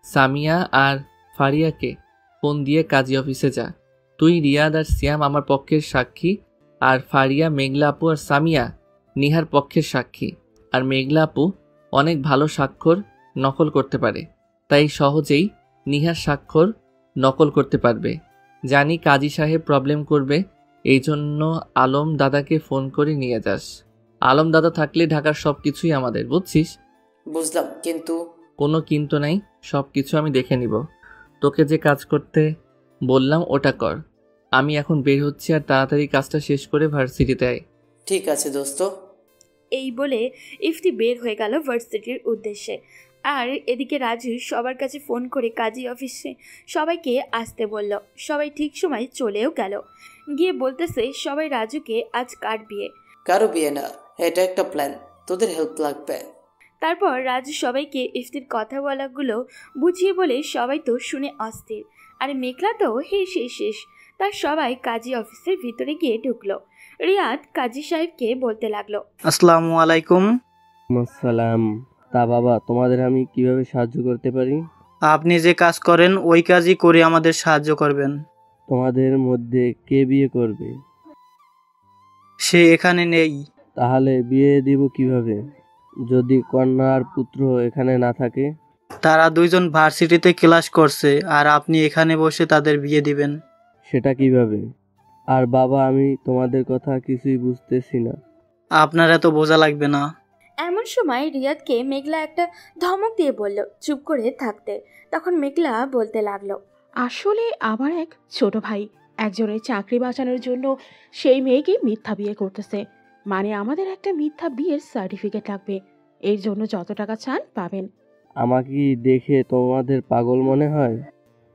সামিয়া আর ফারিয়াকে ফোন দিয়ে কাজী অফিসে যা। তুই, রিয়াদ আর সিয়াম আমার পক্ষের সাক্ষী, আর ফারিয়া, মেঘলা আপু আর সামিয়া নিহার পক্ষের সাক্ষী। আর মেঘলা আপু অনেক ভালো স্বাক্ষর নকল করতে পারে, তাই সহজেই নিহার স্বাক্ষর নকল করতে পারবে। জানি কাজী সাহেব প্রবলেম করবে, এই জন্য আলম দাদাকে ফোন করে নিয়ে যাস। আলম দাদা থাকলে ঢাকার সব কিছুই আমাদের, বুঝছিস? বুঝলাম, কিন্তু কোনো কিন্তু নাই, সব কিছু আমি দেখে নিব। তোকে যে কাজ করতে বললাম ওটা কর। আমি এখন বের হচ্ছি, আর তাড়াতাড়ি কাজটা শেষ করে ভার্সিটিতে আয়। ঠিক আছে দোস্ত। এই বলে ইফতি বের হয়ে গেল ভার্সিটির উদ্দেশ্যে। আর এদিকে রাজু সবার কাছে ফোন করে কাজী অফিসে সবাইকে আসতে বলল। সবাই ঠিক সময় চলেও গেল। গিয়ে বলতেছে সবাই রাজুকে আজ কার বিয়ে। কারো বিয়ে না, এটা একটা প্ল্যান, তোদের হেল্প লাগবে। তারপর রাজু সবাইকে ইফতির কথা বলাগুলো বুঝিয়ে বলে সবাই তো শুনে অস্থির। আর মেঘলা তো শেষ। তার সবাই কাজী অফিসের ভিতরে গিয়ে ঢুকলো। রিয়াদ কাজী সাহেবকে বলতে লাগলো, আসসালামু আলাইকুম। আসসালাম। তা বাবা, তোমাদের আমি কিভাবে সাহায্য করতে পারি? আপনি যে কাজ করেন ওই কাজই করে আমাদের সাহায্য করবেন। তোমাদের মধ্যে কে বিয়ে করবে? সে এখানে নেই। তাহলে বিয়ে দিব কিভাবে যদি কন্যা আর পুত্র এখানে না থাকে? তারা দুইজন ভার্সিটিতে ক্লাস করছে, আর আপনি এখানে বসে তাদের বিয়ে দিবেন। সেটা কিভাবে? আর বাবা, আমি তোমাদের কথা কিছুই বুঝতেছি না। আপনার এত বোঝা লাগবে না। এমন সময় রিয়াদকে মেঘলা একটা ধমক দিয়ে বলল চুপ করে থাকতে। তখন মেঘলা বলতে লাগলো, আসলে আমার এক ছোট ভাই একজনের চাকরি বাঁচানোর জন্য সেই মেয়েকে মিথ্যা বিয়ে করতেছে। মানে আমাদের একটা মিথ্যা বিয়ের সার্টিফিকেট লাগবে, এর জন্য যত টাকা চান পাবেন। আমাকে দেখে তোমাদের পাগল মনে হয়?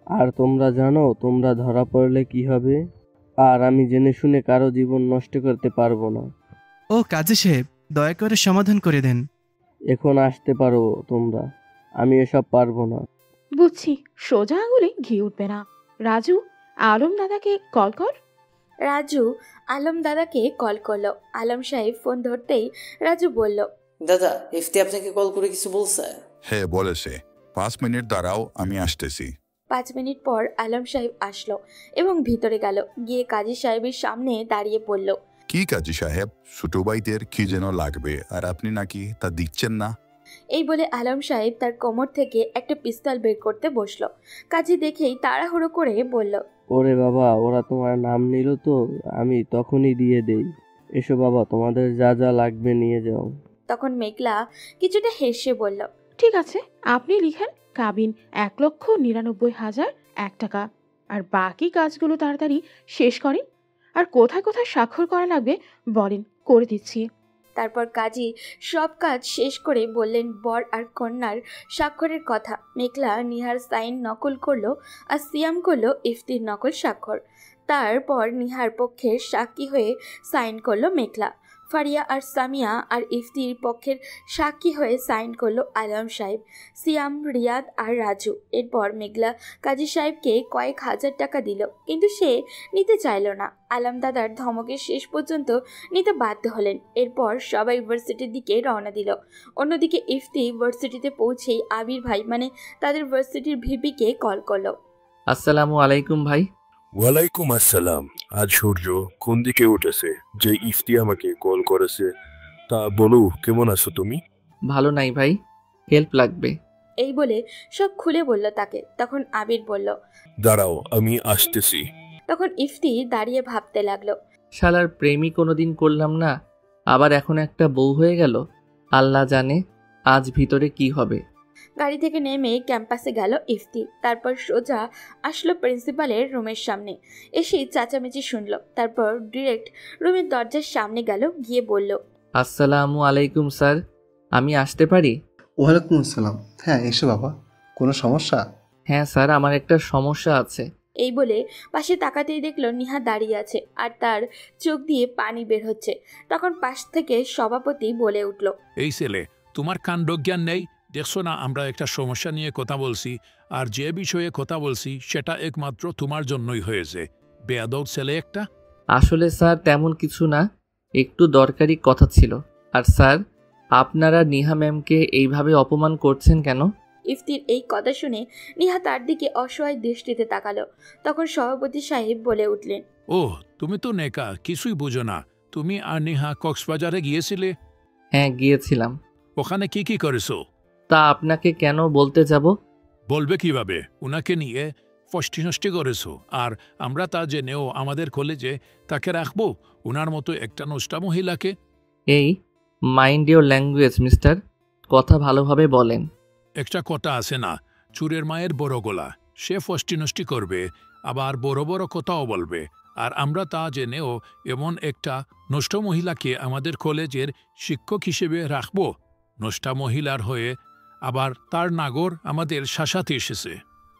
আর তোমরা জানো তোমরা ধরা পড়লে কি হবে? আর আমি জেনে শুনে কারো জীবন নষ্ট করতে পারবো না। ও কাজী সাহেব, দয়া করে সমাধান করে দেন। এখন আসতে পারো তোমরা, আমি এসব পারবো না। বুঝছি, সোজা আঙুলে ঘি উঠবে না। রাজু, আলম দাদাকে কল কর। রাজু আলম দাদাকে কল করলো। আলম সাহেব ফোন ধরতেই রাজু বলল, দাদা, ইফতি আপনাকে কল করে কিছু বলছে? হ্যাঁ বলেছে, 5 মিনিট দাঁড়াও, আমি আসতেছি। 5 মিনিট পর আলম সাহেব আসলো এবং ভিতরে গেল। গিয়ে কাজী সাহেবের সামনে দাঁড়িয়ে পড়ল। কি কাজী সাহেব, ছোট ভাইদের কি যেন লাগবে, আর আপনি নাকি তা দিচ্ছেন না? এই বলে আলম সাহেব তার কোমর থেকে একটা পিস্তল বের করতে বসলো। কাজী দেখেই তাড়াহুড়ো করে বলল, ওরে বাবা, ওরা তোমার নাম নিল তো, আমি তখনই দিয়ে দেই। এসো বাবা, তোমাদের যা যা লাগবে নিয়ে যাও। তখন মেঘলা কিছুটা হেসে বলল, ঠিক আছে, আপনি লিখেন কাবিন 1,99,001 টাকা, আর বাকি কাজগুলো তাড়াতাড়ি শেষ করেন। আর কোথায় কোথায় স্বাক্ষর করা লাগবে বলেন, করে দিচ্ছি। তারপর কাজী সব কাজ শেষ করে বললেন বর আর কন্যার স্বাক্ষরের কথা। মেঘলা নিহার সাইন নকল করলো, আর সিয়াম করলো ইফতির নকল স্বাক্ষর। তারপর নিহার পক্ষের সাক্ষী হয়ে সাইন করলো মেঘলা। ফারিয়া আর সামিয়া আর ইফতির পক্ষের সাক্ষী হয়ে সাইন করলো আলম সাহেব, সিয়াম, রিয়াদ আর রাজু। এরপর মেঘলা কাজী সাহেবকে কয়েক হাজার টাকা দিল, কিন্তু সে নিতে চাইল না। আলম দাদার ধমকের শেষ পর্যন্ত নিতে বাধ্য হলেন। এরপর সবাই ভার্সিটির দিকে রওনা দিল। অন্যদিকে ইফতি ভার্সিটিতে পৌঁছেই আবির ভাই মানে তাদের ভার্সিটির ভিপিকে কল করলো। আসসালামু আলাইকুম ভাই। ওয়ালাইকুম আসসালাম। আজ সূর্য কোন দিকে উঠেছে যে ইফতি আমাকে কল করেছে? তা বলো, কেমন আছো তুমি? ভালো নাই ভাই, হেল্প লাগবে। এই বলে সব খুলে বলল তাকে। তখন আবির বলল, দাঁড়াও, আমি আসতেছি। তখন ইফতি দাঁড়িয়ে ভাবতে লাগলো, শালার প্রেমই কোনোদিন করলাম না, আবার এখন একটা বউ হয়ে গেল। আল্লাহ জানে আজ ভিতরে কি হবে। গাড়ি থেকে নেমে ক্যাম্পাসে গেল ইফতি। তারপর সোজা আসলো প্রিন্সিপালের রুমের সামনে। এসে চেঁচামেচি শুনলো। তারপর ডিরেক্ট রুমের দরজার সামনে গেল, গিয়ে বলল, আসসালামু আলাইকুম স্যার, আমি আসতে পারি? ওয়ালাইকুম আসসালাম। হ্যাঁ এসো বাবা, কোনো সমস্যা? হ্যাঁ স্যার, আমার একটা সমস্যা আছে। এই বলে পাশে তাকাতেই দেখলো নিহা দাঁড়িয়ে আছে আর তার চোখ দিয়ে পানি বের হচ্ছে। তখন পাশ থেকে সভাপতি বলে উঠল, এই ছেলে, তোমার কাণ্ডজ্ঞান নেই? দেখছো না আমরা একটা সমস্যা নিয়ে কথা বলছি, আর যে বিষয়ে কথা বলছি সেটা একমাত্র তোমার জন্যই হয়েছে। বেয়াদব ছেলে একটা। আসলে স্যার তেমন কিছু না, একটু দরকারি কথা ছিল। আর স্যার, আপনারা নিহা ম্যামকে এইভাবে অপমান করছেন কেন? ইফতির এই কথা শুনে নিহা তার দিকে অসহায় দৃষ্টিতে তাকালো। তখন সভাপতি সাহেব বলে উঠলেন, ও তুমি তো নেকা, কিছুই বুঝো না। তুমি আর নিহা কক্সবাজারে গিয়েছিলে? হ্যাঁ গিয়েছিলাম। ওখানে কি কি করেছো? তা আপনাকে কেন বলতে যাব? বলবে কিভাবে? উনাকে নিয়ে ফষ্টি নষ্টি করেছো, আর আমরা তা জেনেও আমাদের কলেজে তাকে রাখবো? উনার মতো একটা নষ্টা মহিলাকে? এই মাইন্ড ইওর ল্যাঙ্গুয়েজ মিস্টার, কথা ভালোভাবে বলেন। একটা কথা আছে না, চুরের মায়ের বড় গলা। সে ফষ্টি নষ্টি করবে, আবার বড় বড় কথাও বলবে, আর আমরা তা জেনেও এমন একটা নষ্ট মহিলাকে আমাদের কলেজের শিক্ষক হিসেবে রাখবো? নষ্টা মহিলার হয়ে আবার তার নাগর আমাদের শাসাতে এসেছে।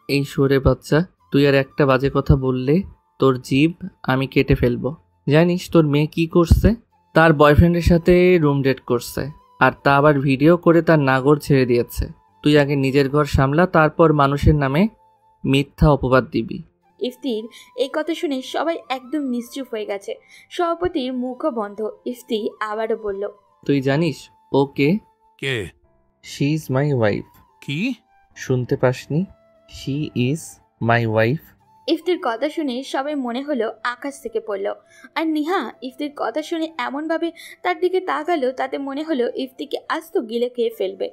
এই সরে বাচ্চা, তুই আর একটা বাজে কথা বললে তোর জিভ আমি কেটে ফেলবো। জানিস তোর মেয়ে কি করছে? তার বয়ফ্রেন্ডের সাথে রুম ডেট করছে, আর তা আবার ভিডিও করে তার নাগর ছেড়ে দিয়েছে। তুই আগে নিজের ঘর সামলা, তারপর মানুষের নামে মিথ্যা অপবাদ দিবি। ইফতির এই কথা শুনে সবাই একদম নিশ্চুপ হয়ে গেছে। সভাপতির মুখও বন্ধ। ইফতি আবারও বলল, তুই জানিস ও কে? কে? She is my wife. কি? শুনতে পাসনি? She is my wife. ইফতির কথা শুনে সবাই মনে হলো আকাশ থেকে পড়ল। আর নিহা ইফতির কথা শুনে এমনভাবে তার দিকে তাকালো, তাতে মনে হলো ইফতিকে আস্ত গিলে খেয়ে ফেলবে।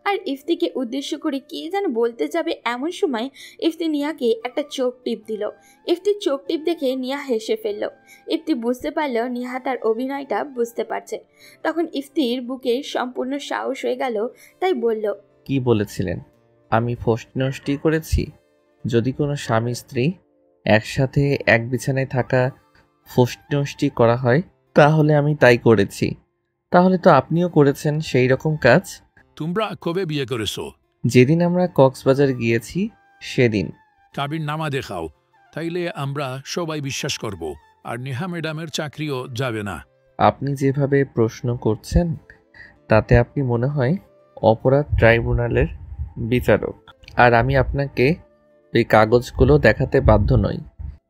আর ইফতিকে উদ্দেশ্য করে কে যেন বলতে যাবে, এমন সময় ইফতি নিয়াকে একটা চোখ টিপ দিল। ইফতির চোখ টিপ দেখে নিয়া হেসে ফেলল। ইফতি বুঝতে পারল নিহা তার অভিনয়টা বুঝতে পারছে। তখন ইফতির বুকে সম্পূর্ণ সাহস হয়ে গেল, তাই বলল, কি বলেছিলেন? আমি ফষ্টি নষ্টি করেছি? যদি কোনো স্বামী স্ত্রী একসাথে এক বিছানায় থাকা ফষ্টি নষ্টি করা হয়, তাহলে আমি তাই করেছি। তাহলে তো আপনিও করেছেন সেই রকম কাজ। তোমরা কবে বিয়ে করেছো? যেদিন আমরা কক্সবাজার গিয়েছি সেদিন। কাবির নামা দেখাও, তাইলে আমরা সবাই বিশ্বাস করব, আর নেহা ম্যাডামের চাকরিও যাবে না। আপনি যেভাবে প্রশ্ন করছেন তাতে আপনি মনে হয় অপরাধ ট্রাইব্যুনালের বিচারক, আর আমি আপনাকে এই কাগজগুলো দেখাতে বাধ্য নই।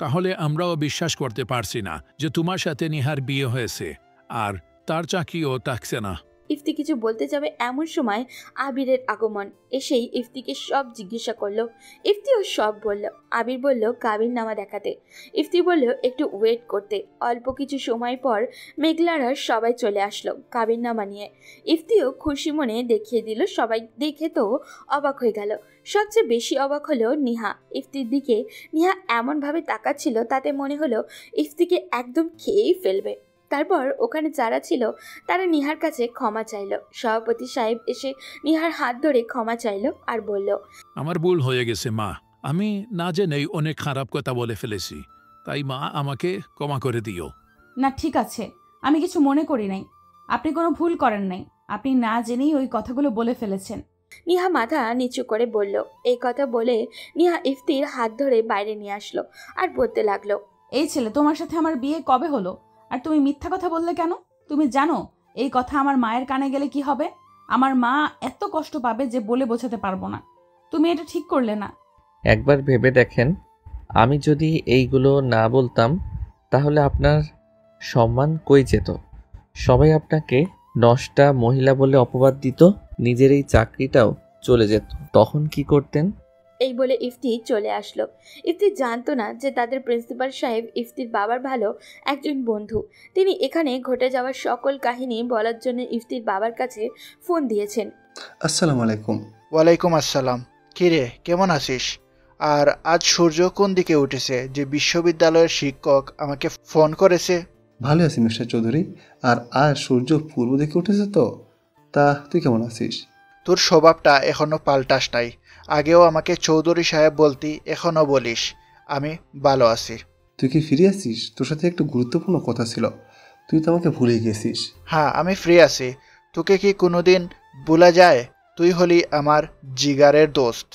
তাহলে আমরাও বিশ্বাস করতে পারছি না যে তোমার সাথে নিহার বিয়ে হয়েছে, আর তার চাকরিও থাকছে না। ইফতি কিছু বলতে যাবে, এমন সময় আবিরের আগমন। এসেই ইফতিকে সব জিজ্ঞাসা করলো। ইফতিও সব বলল। আবির বলল কাবির নামা দেখাতে। ইফতি বলল একটু ওয়েট করতে। অল্প কিছু সময় পর মেঘলারা সবাই চলে আসলো কাবির নামা নিয়ে। ইফতিও খুশি মনে দেখিয়ে দিল। সবাই দেখে তো অবাক হয়ে গেল। সবচেয়ে বেশি অবাক হলো নিহা। ইফতির দিকে নিহা এমনভাবে তাকাচ্ছিল, তাতে মনে হলো ইফতিকে একদম খেয়েই ফেলবে। তারপর ওখানে যারা ছিল তারা নিহার কাছে ক্ষমা চাইল। সভাপতি সাহেব এসে নিহার হাত ধরে ক্ষমা চাইল আর বলল, আমার ভুল হয়ে গেছে মা, আমি না জেনেই অনেক খারাপ কথা বলে ফেলেছি, তাই মা আমাকে ক্ষমা করে দিও। না ঠিক আছে, আমি কিছু মনে করি নাই। আপনি কোনো ভুল করেন নাই, আপনি না জেনেই ওই কথাগুলো বলে ফেলেছেন। নিহা মাথা নিচু করে বলল। এই কথা বলে নিহা ইফতির হাত ধরে বাইরে নিয়ে আসলো আর বলতে লাগলো, এই ছেলে, তোমার সাথে আমার বিয়ে কবে হলো আর তুমি মিথ্যা কথা বললে কেন? তুমি জানো এই কথা আমার মায়ের কানে গেলে কি হবে? আমার মা এত কষ্ট পাবে যে বলে বোঝাতে পারবো না। তুমি এটা ঠিক করলে না। একবার ভেবে দেখেন, আমি যদি এইগুলো না বলতাম তাহলে আপনার সম্মান কই যেত? সবাই আপনাকে নষ্টা মহিলা বলে অপবাদ দিত, নিজের এই চাকরিটাও চলে যেত। তখন কি করতেন? এই বলে ইফতি চলে আসলো। ইফতি জানতো না যে তাদের প্রিন্সিপাল সাহেব ইফতির বাবার ভালো একজন বন্ধু। তিনি এখানে ঘটে যাওয়া সকল কাহিনী বলার জন্য ইফতির বাবার কাছে ফোন দিয়েছেন। আসসালামু আলাইকুম। ওয়ালাইকুম আসসালাম। কিরে, কেমন আছিস? আর আজ সূর্য কোন দিকে উঠেছে যে বিশ্ববিদ্যালয়ের শিক্ষক আমাকে ফোন করেছে? ভালো আছি মিস্টার চৌধুরী। আর আজ সূর্য পূর্ব দিকে উঠেছে তো। তা তুই কেমন আছিস? তোর স্বভাবটা এখনো পাল্টাস নাই। আগেও আমাকে চৌধুরী সাহেব বলতি, এখনো বলিস। আমি ভালো আছি। তুই কি ফিরে আসিস? তোর সাথে একটু গুরুত্বপূর্ণ কথা ছিল, তুই তো আমাকে ভুলে গেছিস। হ্যাঁ, আমি ফ্রি আছি। তোকে কি কোনোদিন ভোলা যায়? তুই হলি আমার জিগারের দোস্ত।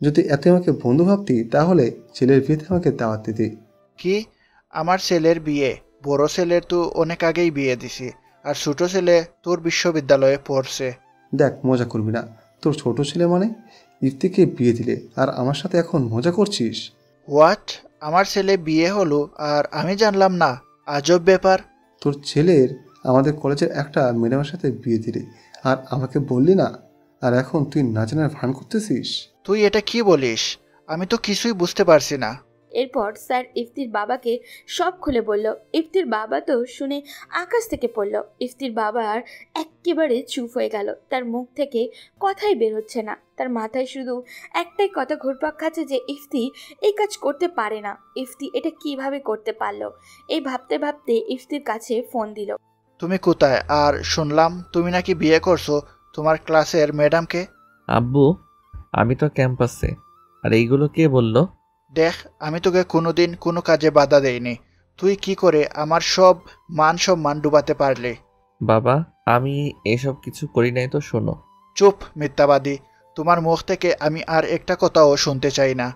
যদি এত আমাকে বন্ধু ভাবতি তাহলে ছেলের বিয়েতে আমাকে দাওয়াত দিতি। কি? আমার ছেলের বিয়ে? বড় ছেলের তো অনেক আগেই বিয়ে দিছি, আর ছোট ছেলে তোর বিশ্ববিদ্যালয়ে পড়ছে। দেখ, মজা করবি না। তোর ছোট ছেলে মানে ইফতিকে বিয়ে দিলে আর আমার সাথে এখন মজা করছিস? হোয়াট? আমার ছেলে বিয়ে হলো আর আমি জানলাম না? আজব ব্যাপার। তোর ছেলের আমাদের কলেজের একটা ম্যাডামের সাথে বিয়ে দিলি আর আমাকে বললি না, আর এখন তুই না জানার ভান করতেছিস? তুই এটা কি বলিস? আমি তো কিছুই বুঝতে পারছি না। এরপর স্যার ইফতির বাবাকে সব খুলে বলল। ইফতির বাবা তো শুনে আকাশ থেকে পড়ল। ইফতির বাবার একেবারে চুপ হয়ে গেল। তার মুখ থেকে কথাই বের হচ্ছে না। তার মাথায় শুধু একটাই কথা ঘুরপাক খাচ্ছে যে ইফতি এই কাজ করতে পারে না। ইফতি এটা কিভাবে করতে পারলো? এই ভাবতে ভাবতে ইফতির কাছে ফোন দিল। তুমি কোথায়? আর শুনলাম তুমি নাকি বিয়ে করছো তোমার ক্লাসের ম্যাডামকে। আব্বু, আমি তো ক্যাম্পাসে। আর এইগুলো কে বলল? দেখ, আমি তোকে কোনোদিন কোনো কাজে বাধা দেইনি। তুই কি করে আমার সব মান সম্মান ডুবাতে পারলি? বাবা, আমি এসব কিছু করি নাই তো। শোনো। চুপ, মিথ্যাবাদী। তোমার মুখ থেকে আমি আর একটা কথাও শুনতে চাই না।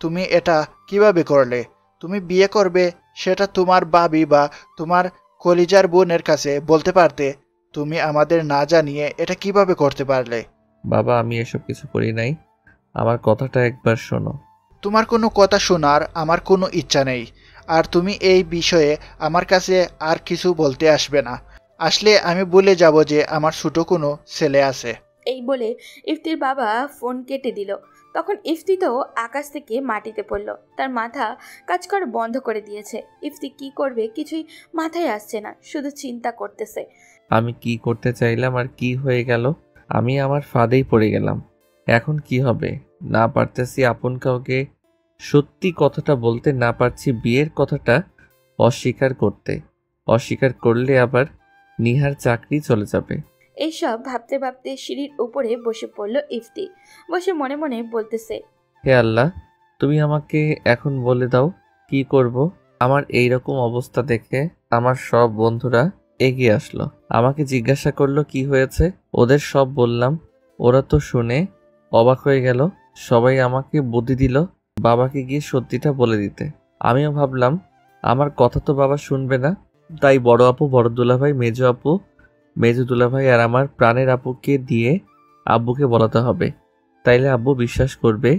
তুমি এটা কিভাবে করলে? তুমি বিয়ে করবে সেটা তোমার ভাবি বা তোমার কলিজার বোনের কাছে বলতে পারতে। তুমি আমাদের না জানিয়ে এটা কিভাবে করতে পারলে? বাবা, আমি এসব কিছু করি নাই। আমার কথাটা একবার শোনো। তোমার কোনো কথা শোনার আমার কোনো ইচ্ছা নেই। আর তুমি এই বিষয়ে আমার কাছে আর কিছু বলতে আসবে না। আসলে আমি বলে যাব যে আমার ছোট কোনো ছেলে আছে। এই বলে ইফতির বাবা ফোন কেটে দিল। তখন ইফতি তো আকাশ থেকে মাটিতে পড়ল। তার মাথা কাজ করা বন্ধ করে দিয়েছে। ইফতি কি করবে কিছুই মাথায় আসছে না, শুধু চিন্তা করতেছে। আমি কি করতে চাইলাম আর কি হয়ে গেল? আমি আমার ফাঁদেই পড়ে গেলাম। এখন কি হবে? না পারতেছি আপন কাউকে সত্যি কথাটা বলতে, না পারছি বিয়ের কথাটা অস্বীকার করতে। অস্বীকার করলে আবার নিহার চাকরি চলে যাবে। এইসব ভাবতে ভাবতে সিঁড়ির উপরে বসে পড়ল ইফতি। বসে মনে মনে বলতেছে, হে আল্লাহ, তুমি আমাকে এখন বলে দাও কি করব। আমার এই রকম অবস্থা দেখে আমার সব বন্ধুরা এগিয়ে আসলো, আমাকে জিজ্ঞাসা করলো কি হয়েছে। ওদের সব বললাম। ওরা তো শুনে অবাক হয়ে গেল। সবাই আমাকে বুদ্ধি দিল বাবাকে গিয়ে সত্যিটা বলে দিতে। আমিও ভাবলাম আমার কথা তো বাবা শুনবে না, তাই বড় আপু, বড় দুলাভাই, মেজো আপু, মেজো দুলাভাই আর আমার প্রাণের আপুকে দিয়ে আব্বুকে বলাতে হবে, তাইলে আব্বু বিশ্বাস করবে।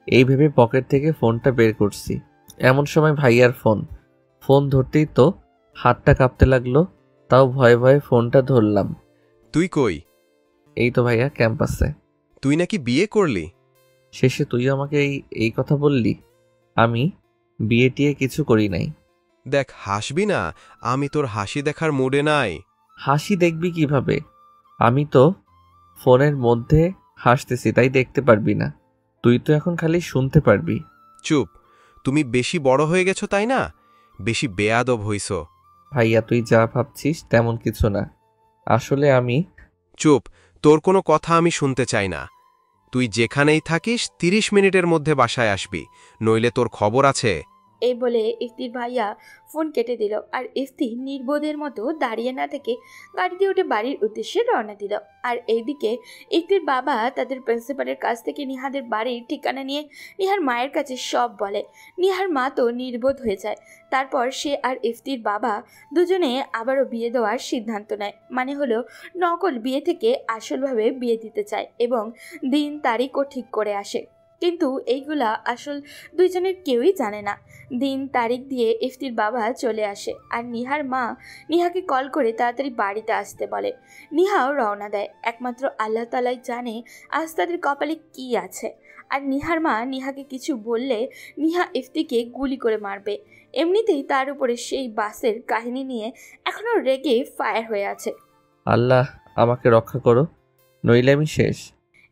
এই ভেবে পকেট থেকে ফোনটা বের করছি। এমন সময় ভাইয়ার ফোন। ফোন ধরতেই তো হাতটা কাঁপতে লাগলো, তাও ভয়ে ভয়ে ফোনটা ধরলাম। তুই কই? এই তো ভাইয়া, ক্যাম্পাসে। তুই নাকি বিয়ে করলি? শেষে তুই আমাকে এই কথা বললি? আমি বিয়ে টিয়ে কিছু করি নাই। দেখ, হাসবি না। আমি তোর হাসি দেখার মুডে নাই। হাসি দেখবি কিভাবে? আমি তো ফোনের মধ্যে হাসতেছি, তাই দেখতে পারবি না। তুই তো এখন খালি শুনতে পারবি। চুপ। তুমি বেশি বড় হয়ে গেছো, তাই না? বেশি বেয়াদব হইছ। ভাইয়া, তুই যা ভাবছিস তেমন কিছু না। আসলে আমি... চুপ। তোর কোনো কথা আমি শুনতে চাই না। তুই যেখানেই থাকিস 30 মিনিটের মধ্যে বাসায় আসবি, নইলে তোর খবর আছে। এই বলে ইফতির ভাইয়া ফোন কেটে দিল আর ইফতি নির্বোধের মতো দাঁড়িয়ে না থেকে গাড়িতে উঠে বাড়ির উদ্দেশ্যে রওনা দিল। আর এইদিকে ইফতির বাবা তাদের প্রিন্সিপালের কাছ থেকে নিহাদের বাড়ির ঠিকানা নিয়ে নিহার মায়ের কাছে সব বলে। নিহার মা তো নির্বোধ হয়ে যায়। তারপর সে আর ইফতির বাবা দুজনে আবারও বিয়ে দেওয়ার সিদ্ধান্ত নেয়। মানে হলো নকল বিয়ে থেকে আসলভাবে বিয়ে দিতে চায় এবং দিন তারিখও ঠিক করে আসে। কিন্তু এইগুলা আসল দুইজনের কেউই জানে না। দিন তারিখ দিয়ে ইফতির বাবা চলে আসে আর নিহার মা নিহাকে কল করে তাড়াতাড়ি বাড়িতে আসতে বলে। নিহাও রওনা দেয়। একমাত্র আল্লাহ তাআলাই জানে আজ তাদের কপালে কি আছে। আর নিহার মা নিহাকে কিছু বললে নিহা ইফতিকে গুলি করে মারবে। এমনিতেই তার উপরে সেই বাসের কাহিনী নিয়ে এখনও রেগে ফায়ার হয়ে আছে। আল্লাহ আমাকে রক্ষা করো, নইলে আমি শেষ।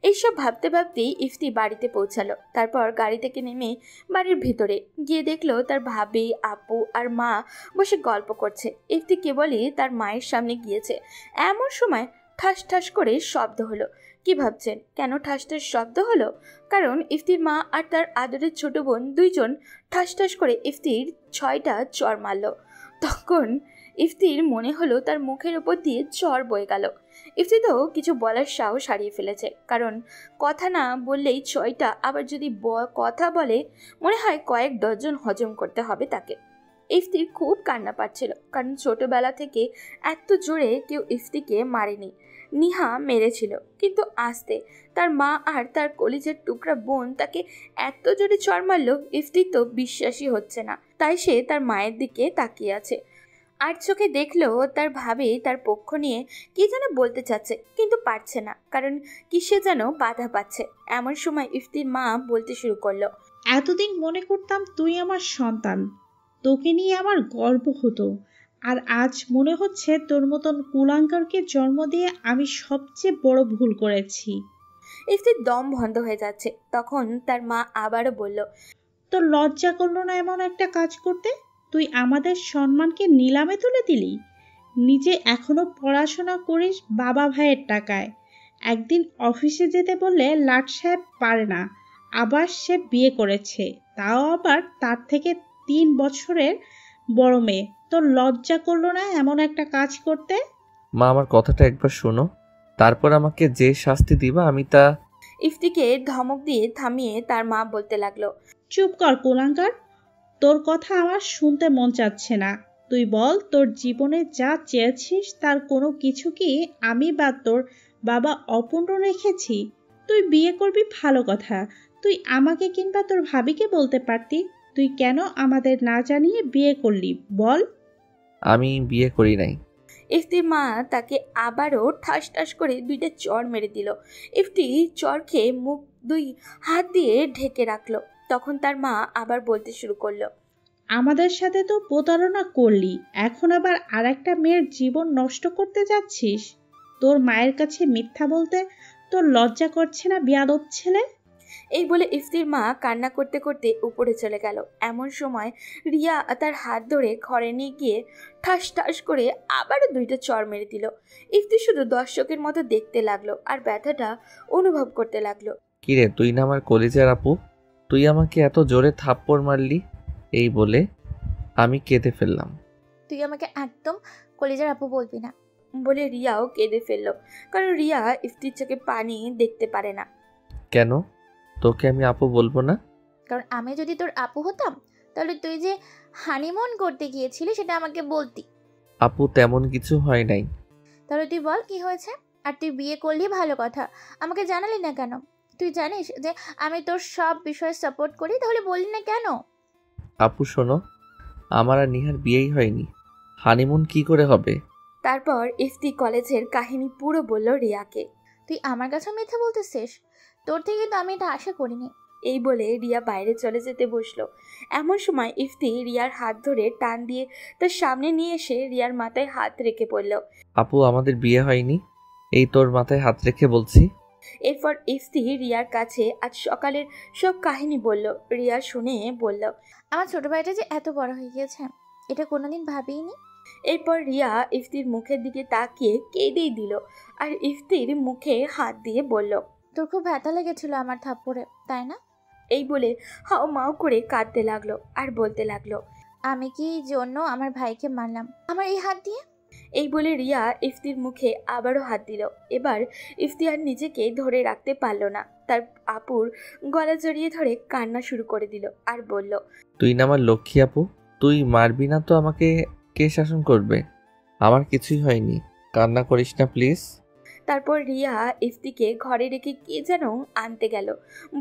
এইসব ভাবতে ভাবতেই ইফতি বাড়িতে পৌঁছালো। তারপর গাড়ি থেকে নেমে বাড়ির ভিতরে গিয়ে দেখলো তার ভাবি, আপু আর মা বসে গল্প করছে। ইফতি কেবলই তার মায়ের সামনে গিয়েছে, এমন সময় ঠাস ঠাস করে শব্দ হলো। কি ভাবছেন কেন ঠাস ঠাস শব্দ হলো? কারণ ইফতির মা আর তার আদরের ছোট বোন দুইজন ঠাস ঠাস করে ইফতির 6টা চর মারল। তখন ইফতির মনে হলো তার মুখের ওপর দিয়ে চর বয়ে গেল। ইফতি তো কিছু বলার সাহস হারিয়ে ফেলেছে, কারণ কথা না বললেই 6টা, আবার যদি কথা বলে মনে হয় কয়েক ডজন হজম করতে হবে তাকে। ইফতির খুব কান্না পাচ্ছিল, কারণ ছোটবেলা থেকে এত জোরে কেউ ইফতিকে মারেনি। নিহা মেরেছিল, কিন্তু আস্তে। তার মা আর তার কলিজের টুকরা বোন তাকে এত জোরে চড় মারল, ইফতি তো বিশ্বাসই হচ্ছে না। তাই সে তার মায়ের দিকে তাকিয়ে আছে আর চোখে দেখলো তার ভাবি তার পক্ষ নিয়ে কি যেন বলতে চাচ্ছে, কিন্তু পারছে না, কারণ কিসে যেন বাধা পাচ্ছে। এমন সময় ইফতির মা বলতে শুরু করলো, এতদিন মনে করতাম তুই আমার সন্তান, তোকে নিয়ে আমার গর্ব হতো, আর আজ মনে হচ্ছে তোর মতন কুলাঙ্গারকে জন্ম দিয়ে আমি সবচেয়ে বড় ভুল করেছি। ইফতির দম বন্ধ হয়ে যাচ্ছে। তখন তার মা আবারও বলল, তোর লজ্জা করলো না এমন একটা কাজ করতে? তুই আমাদের সম্মানকে নিলামে তুলে দিলি। নিজে এখনো পড়াশোনা করিস বাবা ভাইয়ের টাকায়। একদিন অফিসে যেতে বললে লাট সাহেব পারে না, আবার সে বিয়ে করেছে, তাও আবার তার থেকে 3 বছরের বড় মেয়ে। তোর লজ্জা করলো না এমন একটা কাজ করতে? মা আমার কথাটা একবার শোনো, তারপর আমাকে যে শাস্তি দিবা আমি তা। ইফতিকে ধমক দিয়ে থামিয়ে তার মা বলতে লাগলো, চুপ কর কুলাঙ্গার, তোর কথা আমার শুনতে মন চাচ্ছে না। তুই বল, তোর জীবনে যা চেয়েছিস তার কোনো কিছু কি আমি বা তোর বাবা অপূর্ণ রেখেছি? তুই বিয়ে করবি ভালো কথা, তুই আমাকে কিংবা তোর ভাবিকে বলতে পারতি। তুই কেন আমাদের না জানিয়ে বিয়ে করলি বল? আমি বিয়ে করি নাই। ইফতির মা তাকে আবারও ঠাস ঠাস করে 2টা চড় মেরে দিল। ইফতি চড় খেয়ে মুখ 2 হাত দিয়ে ঢেকে রাখলো। তখন তার মা আবার বলতে শুরু করলো, আমাদের সাথে তো প্রতারণা করলি, এখন আবার আরেকটা মেয়ের জীবন নষ্ট করতে যাচ্ছিস। তোর মায়ের কাছে মিথ্যা বলতে তোর লজ্জা করছে না বেয়াদব ছেলে? এই বলে ইফতির মা কান্না করতে করতে উপরে চলে গেল। এমন সময় রিয়া তার হাত ধরে ঘরে নিয়ে গিয়ে ঠাস ঠাস করে আবারও 2টা চড় মেরে দিল। ইফতি শুধু দর্শকের মতো দেখতে লাগলো আর ব্যথাটা অনুভব করতে লাগলো। কিরে, তুই না আমার কলিজার আপু, তুই আমাকে এত জোরে থাপ্পড় মারলি। এই বলে আমি কেঁদে ফেললাম। তুই আমাকে একদম কলিজার আপু বলবি না, বলে রিয়াও কেঁদে ফেললো, কারণ রিয়া ইফতির চোখে পানি দেখতে পারে না। কেন তোকে আমি আপু বলবো না? কারণ আমি যদি তোর আপু হতাম তাহলে তুই যে হানিমুন করতে গিয়েছিলি সেটা আমাকে বলতি। আপু তেমন কিছু হয় নাই। তাহলে তুই বল কি হয়েছে? আর তুই বিয়ে করলি ভালো কথা, আমাকে জানালি না কেন? তুই জানিস যে আমি তোর সব বিষয়ে সাপোর্ট করি, তাহলে বললি না কেন? আপু শোনো, আমার আর নিহার বিয়েই হয়নি, হানিমুন কি করে হবে? তারপর ইফতি কলেজের কাহিনী পুরো বলল রিয়াকে। তুই আমার কাছে মিথ্যা বলতেছিস? তোর থেকে তো আমি এটা আশা করিনি। এই বলে রিয়া বাইরে চলে যেতে বসলো। এমন সময় ইফতি রিয়ার হাত ধরে টান দিয়ে তার সামনে নিয়ে এসে রিয়ার মাথায় হাত রেখে পড়ল। আপু আমাদের বিয়ে হয়নি, এই তোর মাথায় হাত রেখে বলছি। এরপর ইফতি রিয়ার কাছে আজ সকালের সব কাহিনী বলল। রিয়া শুনে বলল, আমার ছোট ভাইটা যে এত বড় হয়ে গিয়েছে এটা কোনোদিন ভাবিনি। এরপর রিয়া ইফতির মুখের দিকে তাকিয়ে কেঁদেই দিল আর ইফতির মুখে হাত দিয়ে বলল, তোর খুব ব্যথা লেগেছিল আমার থাপ্পড়ে, তাই না? এই বলে হাও মাও করে কাঁদতে লাগলো আর বলতে লাগলো, আমি কি জন্য আমার ভাইকে মারলাম আমার এই হাত দিয়ে? এই বলে রিয়া ইফতির মুখে আবারও হাত দিল। এবার ইফতি আর নিজেকে ধরে রাখতে পারল না, তার আপুর গলা জড়িয়ে ধরে কান্না শুরু করে দিল আর বলল, তুই না আমার লক্ষ্মী আপু, তুই মারবি না তো আমাকে কে শাসন করবে? আমার কিছুই হয়নি, কান্না করিস না প্লিজ। তারপর রিয়া ইফতিকে ঘরে রেখে কে যেন আনতে গেল,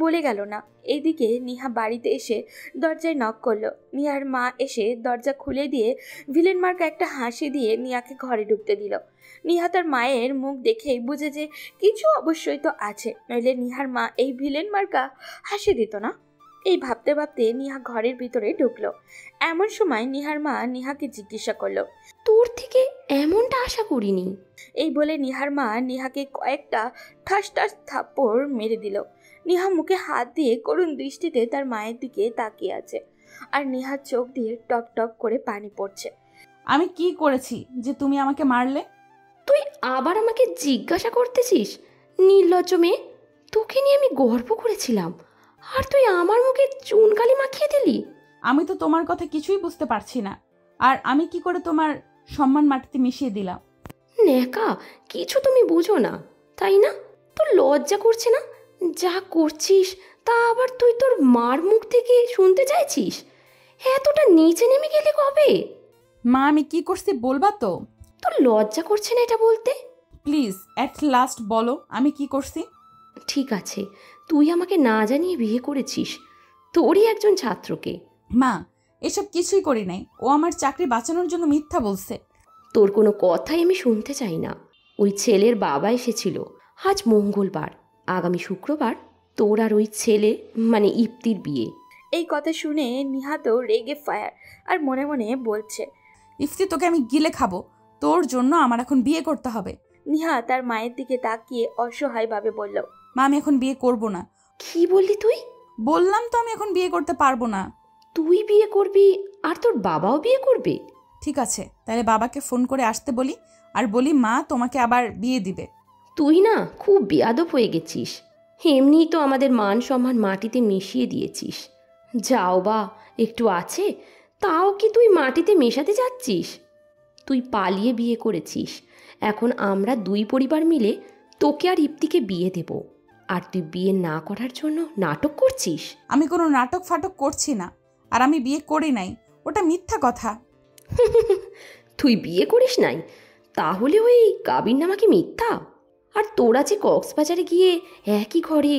বলে গেল না। এইদিকে নিহা বাড়িতে এসে দরজায় নক করলো। নিহার মা এসে দরজা খুলে দিয়ে ভিলেন মার্কা একটা হাসি দিয়ে নিহাকে ঘরে ঢুকতে দিল। নিহা তার মায়ের মুখ দেখেই বুঝে যে কিছু অবশ্যই তো আছে, নইলে নিহার মা এই ভিলেন মার্কা হাসি দিত না। এই ভাবতে ভাবতে নিহা ঘরের ভিতরে ঢুকলো। এমন সময় নিহার মা নিহাকে জিজ্ঞাসা করলো, তোর থেকে এমনটা আশা করিনি। এই বলে নিহার মা নিহাকে কয়েকটা ঠাস ঠাস থাপ্পড় মেরে দিল। নিহা মুখে হাত দিয়ে করুণ দৃষ্টিতে তার মায়ের দিকে তাকিয়ে আছে, আর নিহার চোখ দিয়ে টপ টপ করে পানি পড়ছে। আমি কি করেছি যে তুমি আমাকে মারলে? তুই আবার আমাকে জিজ্ঞাসা করতেছিস? নির্লজ্জ মেয়ে, তোকে নিয়ে আমি গর্ব করেছিলাম, আর তুই আমার মুখে চুনকালি মাখিয়ে দিলি। আমি তো তোমার কথা কিছুই বুঝতে পারছি না, আর আমি কি করে তোমার সম্মান মাটিতে মিশিয়ে দিলাম? নেকা, কিছু তুমি বুঝো না, তাই না? তোর লজ্জা করছে না? যা করছিস তা আবার তুই তোর মার মুখ থেকে শুনতে চাইছিস? এতটা নিচে নেমে গেলে কবে? মা, আমি কি করছি বলবা তো? তোর লজ্জা করছে না এটা বলতে? প্লিজ অ্যাট লাস্ট বলো আমি কি করছি। ঠিক আছে, তুই আমাকে না জানিয়ে বিয়ে করেছিস তোরই একজন ছাত্রকে। মা, এসব কিছুই করি নাই, ও আমার চাকরি বাঁচানোর জন্য মিথ্যা বলছে। তোর কোনো কথাই আমি শুনতে চাই না। ওই ছেলের বাবা এসেছিল আজ মঙ্গলবার, আগামী শুক্রবার তোর আর ওই ছেলে মানে ইফতির বিয়ে। এই কথা শুনে নিহা তো রেগে ফায়ার, আর মনে মনে বলছে, ইফতি তোকে আমি গিলে খাবো, তোর জন্য আমার এখন বিয়ে করতে হবে। নিহা তার মায়ের দিকে তাকিয়ে অসহায়ভাবে বলল, মা, আমি এখন বিয়ে করব না। কি বললি তুই? বললাম তো আমি এখন বিয়ে করতে পারবো না। তুই বিয়ে করবি আর তোর বাবাও বিয়ে করবে? ঠিক আছে, তাহলে বাবাকে ফোন করে আসতে বলি, আর বলি মা তোমাকে আবার বিয়ে দিবে। তুই না খুব বেয়াদব হয়ে গেছিস। এমনিই তো আমাদের মান সম্মান মাটিতে মিশিয়ে দিয়েছিস। যাও বা একটু আছে, তাও কি তুই মাটিতে মেশাতে যাচ্ছিস? তুই পালিয়ে বিয়ে করেছিস, এখন আমরা দুই পরিবার মিলে তোকে আর ইপ্তিকে বিয়ে দেব, আর তুই বিয়ে না করার জন্য নাটক করছিস। আমি কোনো নাটক ফাটক করছি না, আর আমি বিয়ে করি নাই, ওটা মিথ্যা কথা। তুই বিয়ে করিস নাই, তাহলে ওই কাবিননামা কি মিথ্যা? আর তোরা যে কক্সবাজারে গিয়ে একই ঘরে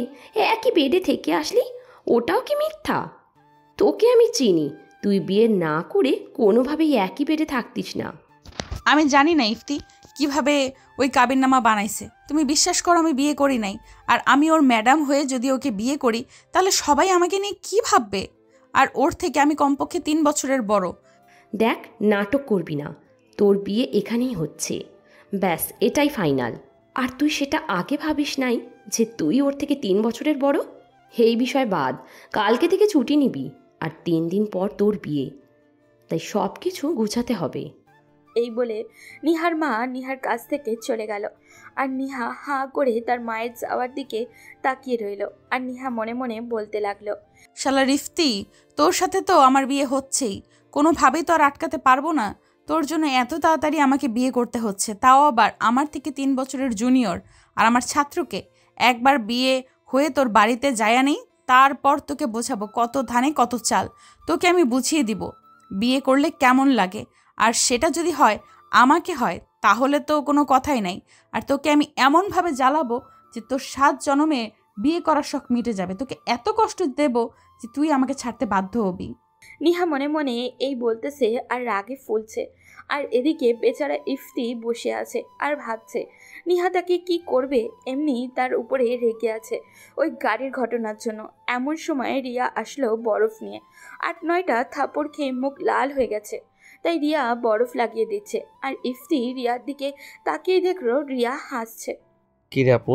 একই বেডে থেকে আসলি, ওটাও কি মিথ্যা? তোকে আমি চিনি, তুই বিয়ে না করে কোনোভাবেই একই বেডে থাকতিস না। আমি জানি না ইফতি কিভাবে ওই কাবিননামা বানাইছে, তুমি বিশ্বাস করো আমি বিয়ে করি নাই। আর আমি ওর ম্যাডাম হয়ে যদি ওকে বিয়ে করি তাহলে সবাই আমাকে নিয়ে কি ভাববে? আর ওর থেকে আমি কমপক্ষে 3 বছরের বড়। দেখ, নাটক করবি না, তোর বিয়ে এখানেই হচ্ছে, ব্যাস এটাই ফাইনাল। আর তুই সেটা আগে ভাবিস নাই যে তুই ওর থেকে 3 বছরের বড়? এই বিষয় বাদ, কালকে থেকে ছুটি নিবি, আর 3 দিন পর তোর বিয়ে, তাই সব কিছু গুছাতে হবে। এই বলে নিহার মা নিহার কাছ থেকে চলে গেল, আর নিহা হাঁ করে তার মায়ের যাওয়ার দিকে তাকিয়ে রইল। আর নিহা মনে মনে বলতে লাগলো, শালা রিফতি, তোর সাথে তো আমার বিয়ে হচ্ছেই, কোনোভাবেই তো আর আটকাতে পারবো না। তোর জন্য এত তাড়াতাড়ি আমাকে বিয়ে করতে হচ্ছে, তাও আবার আমার থেকে 3 বছরের জুনিয়র। আর আমার ছাত্রকে একবার বিয়ে হয়ে তোর বাড়িতে যায়া নেই, তারপর তোকে বোঝাবো কত ধানে কত চাল। তোকে আমি বুঝিয়ে দিব বিয়ে করলে কেমন লাগে, আর সেটা যদি হয় আমাকে হয় তাহলে তো কোনো কথাই নাই। আর তোকে আমি এমনভাবে জ্বালাবো যে তোর 7 জন্মে বিয়ে করার শখ মিটে যাবে। তোকে এত কষ্ট দেব যে তুই আমাকে ছাড়তে বাধ্য হবি। নিহা মনে মনে এই বলতেছে আর রাগে ফুলছে। আর এদিকে বেচারা ইফতি বসে আছে আর ভাবছে নিহা তাকে কি করবে, এমনি তার উপরে রেগে আছে ওই গাড়ির ঘটনার জন্য। এমন সময় রিয়া আসলো বরফ নিয়ে। 8-9টা থাপড় খেয়ে মুখ লাল হয়ে গেছে, তাই রিয়া বরফ লাগিয়ে দিচ্ছে। আর ইফতি রিয়ার দিকে তাকিয়ে দেখলো রিয়া হাসছে। কি রে আপু,